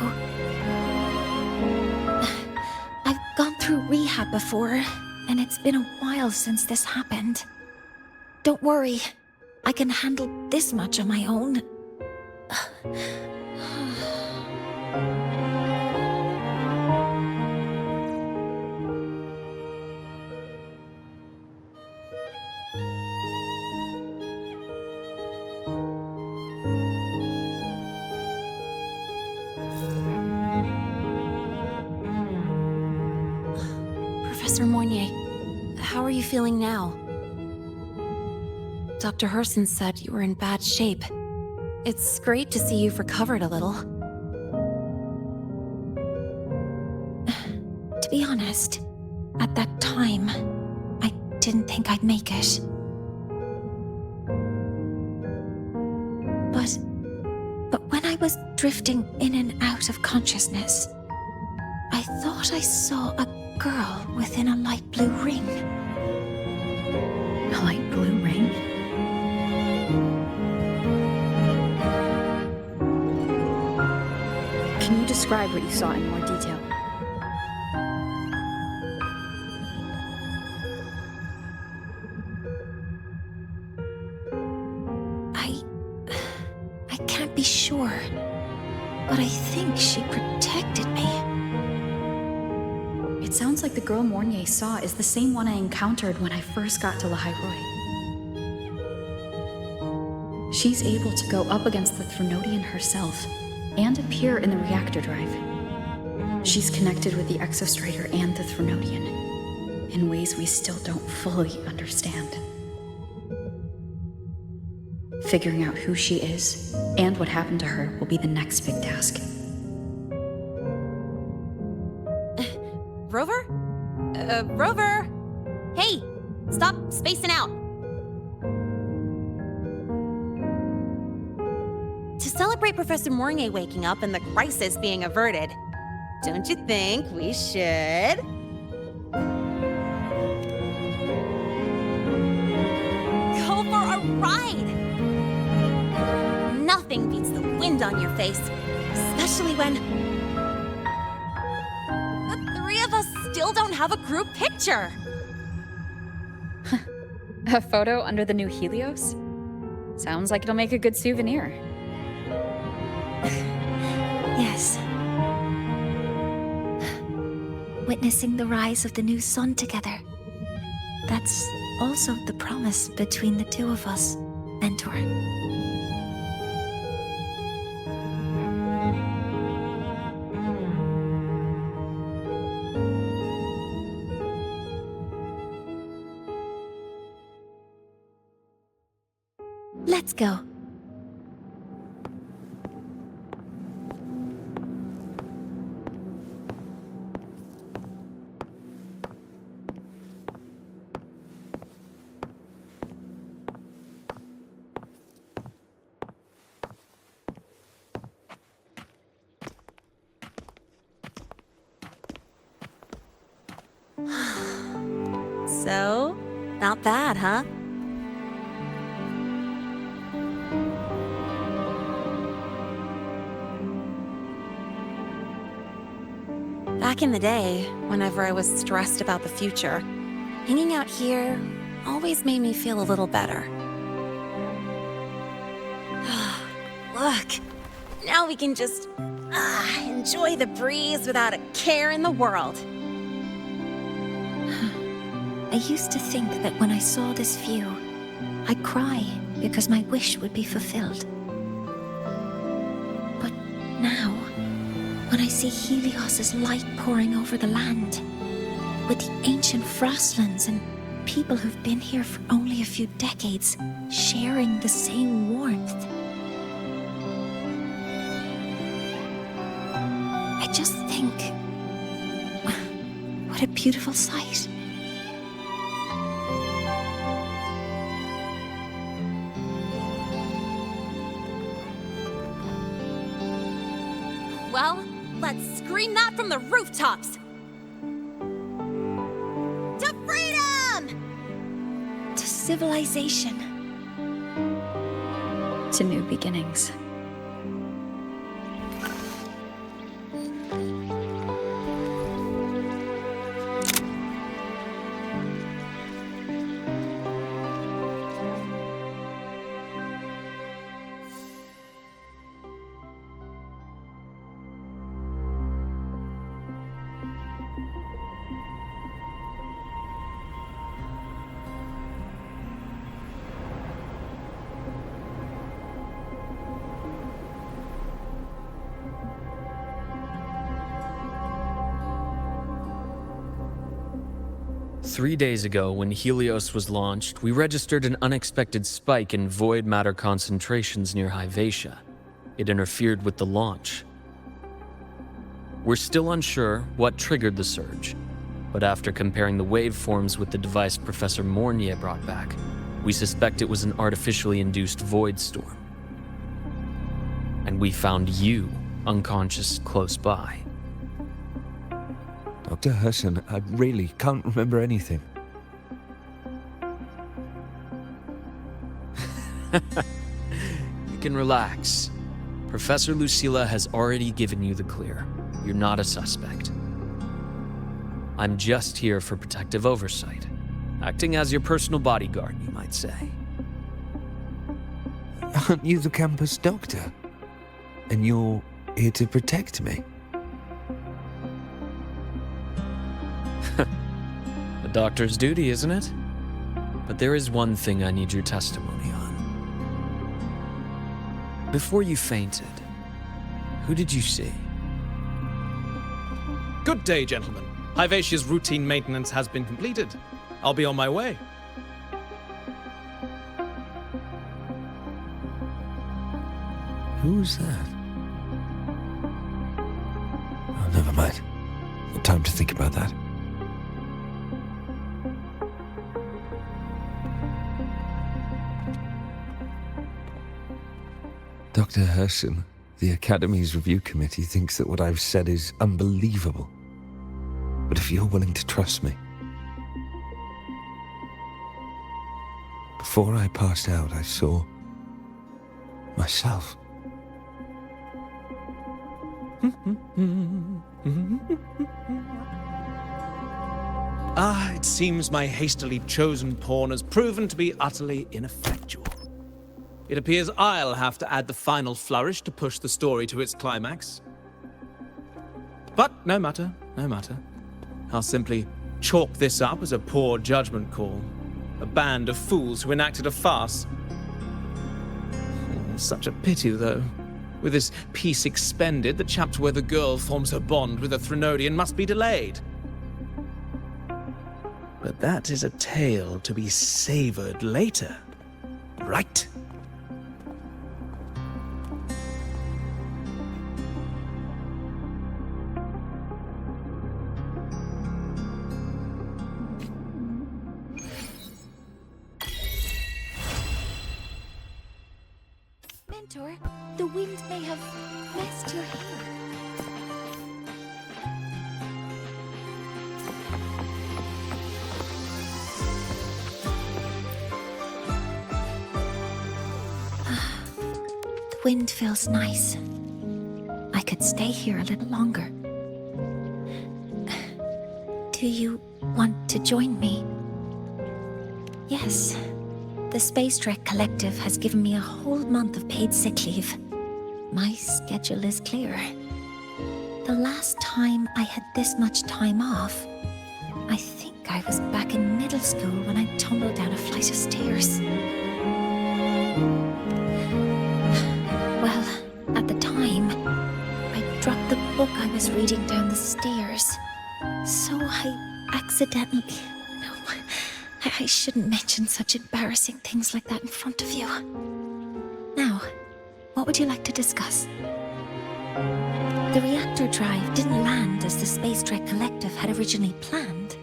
I've gone through rehab before, and it's been a while since this happened. Don't worry, I can handle this much on my own. Professor Mornye, how are you feeling now? Dr. Herson said you were in bad shape. It's great to see you've recovered a little. To be honest, at that time, I didn't think I'd make it. But when I was drifting in and out of consciousness, I thought I saw a girl within a light blue ring. A light blue ring? Can you describe what you saw in more detail? I can't be sure, but I think she protected me. It sounds like the girl Mornye saw is the same one I encountered when I first got to Lahai Roi. She's able to go up against the Threnodian herself and appear in the reactor drive. She's connected with the Exostrator and the Threnodian in ways we still don't fully understand. Figuring out who she is and what happened to her will be the next big task. Rover? Rover! Hey, stop spacing out. To celebrate Professor Mornye waking up and the crisis being averted, don't you think we should? Go for a ride! Nothing beats the wind on your face, especially when the three of us still don't have a group picture. A photo under the new Helios? Sounds like it'll make a good souvenir. Yes. Witnessing the rise of the new sun together. That's also the promise between the two of us, Mentor. Let's go. Not bad, huh? Back in the day, whenever I was stressed about the future, hanging out here always made me feel a little better. Look, now we can just enjoy the breeze without a care in the world. I used to think that when I saw this view, I'd cry because my wish would be fulfilled. But now, when I see Helios's light pouring over the land, with the ancient Frostlands and people who've been here for only a few decades sharing the same warmth, I just think, what a beautiful sight. Well, let's scream that from the rooftops! To freedom! To civilization. To new beginnings. Three days ago, when Helios was launched, we registered an unexpected spike in void matter concentrations near Hyvatia. It interfered with the launch. We're still unsure what triggered the surge, but after comparing the waveforms with the device Professor Mornye brought back, we suspect it was an artificially induced void storm. And we found you unconscious close by. Dr. Herson, I really can't remember anything. You can relax. Professor Lucilla has already given you the clear. You're not a suspect. I'm just here for protective oversight, acting as your personal bodyguard, you might say. Aren't you the campus doctor? And you're here to protect me? A doctor's duty, isn't it? But there is one thing I need your testimony on. Before you fainted, who did you see? Good day, gentlemen. Hyvatia's routine maintenance has been completed. I'll be on my way. Who's that? Oh, never mind. No time to think about that. Dr. Herson, the Academy's review committee thinks that what I've said is unbelievable. But if you're willing to trust me... Before I passed out, I saw... myself. It seems my hastily chosen pawn has proven to be utterly ineffectual. It appears I'll have to add the final flourish to push the story to its climax. But no matter, no matter. I'll simply chalk this up as a poor judgment call. A band of fools who enacted a farce. Such a pity, though. With this piece expended, the chapter where the girl forms her bond with a Threnodian must be delayed. But that is a tale to be savored later, right? Mentor, the wind may have messed your hair. wind feels nice. I could stay here a little longer. Do you want to join me? Yes. The Space Trek Collective has given me a whole month of paid sick leave. My schedule is clear. The last time I had this much time off, I think I was back in middle school when I tumbled down a flight of stairs. Well, at the time, I dropped the book I was reading down the stairs. So I accidentally... No, I shouldn't mention such embarrassing things like that in front of you. Now, what would you like to discuss? The reactor drive didn't land as the Space Trek Collective had originally planned.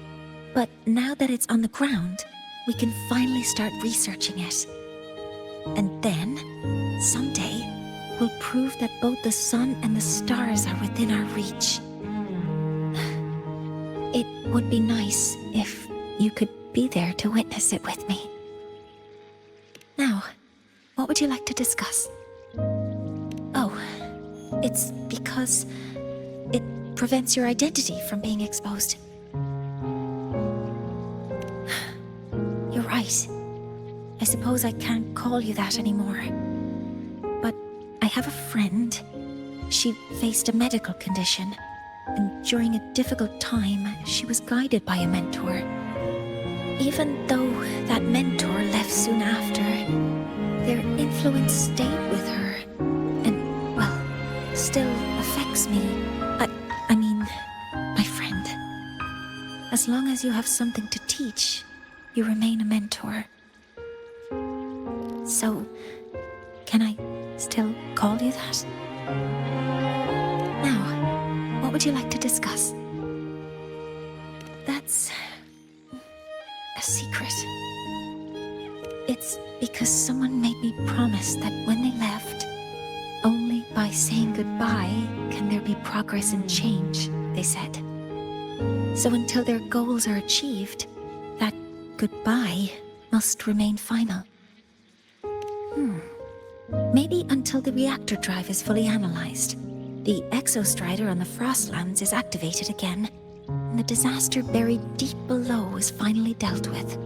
But now that it's on the ground, we can finally start researching it. And then, someday, we'll prove that both the sun and the stars are within our reach. It would be nice if you could be there to witness it with me. Now, what would you like to discuss? Oh, it's because it prevents your identity from being exposed. You're right. I suppose I can't call you that anymore. But I have a friend. She faced a medical condition, and during a difficult time, she was guided by a mentor. Even though that mentor left soon after, their influence stayed with her, and, well, still affects me. I mean, my friend. As long as you have something to teach, you remain a mentor. So, can I still call you that? Now, what would you like to discuss? That's a secret. It's because someone made me promise that when they left, only by saying goodbye can there be progress and change, they said. So until their goals are achieved, that goodbye must remain final. Maybe until the reactor drive is fully analyzed, the exostrider on the Frostlands is activated again, and the disaster buried deep below is finally dealt with.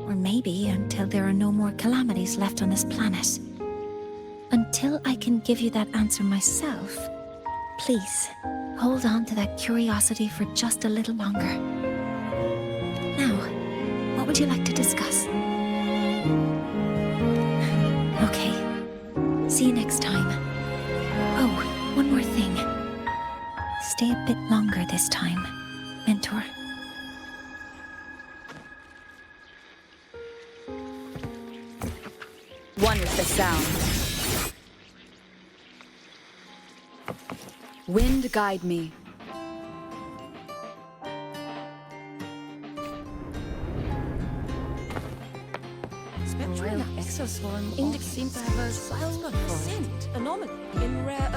Or maybe until there are no more calamities left on this planet. Until I can give you that answer myself, please hold on to that curiosity for just a little longer. Now, what would you like to discuss? Okay. See you next time. Oh, one more thing. Stay a bit longer this time, Mentor. One is the sound. Wind guide me. Spectral exoswarm indicates seem to have a 12% anomaly in rare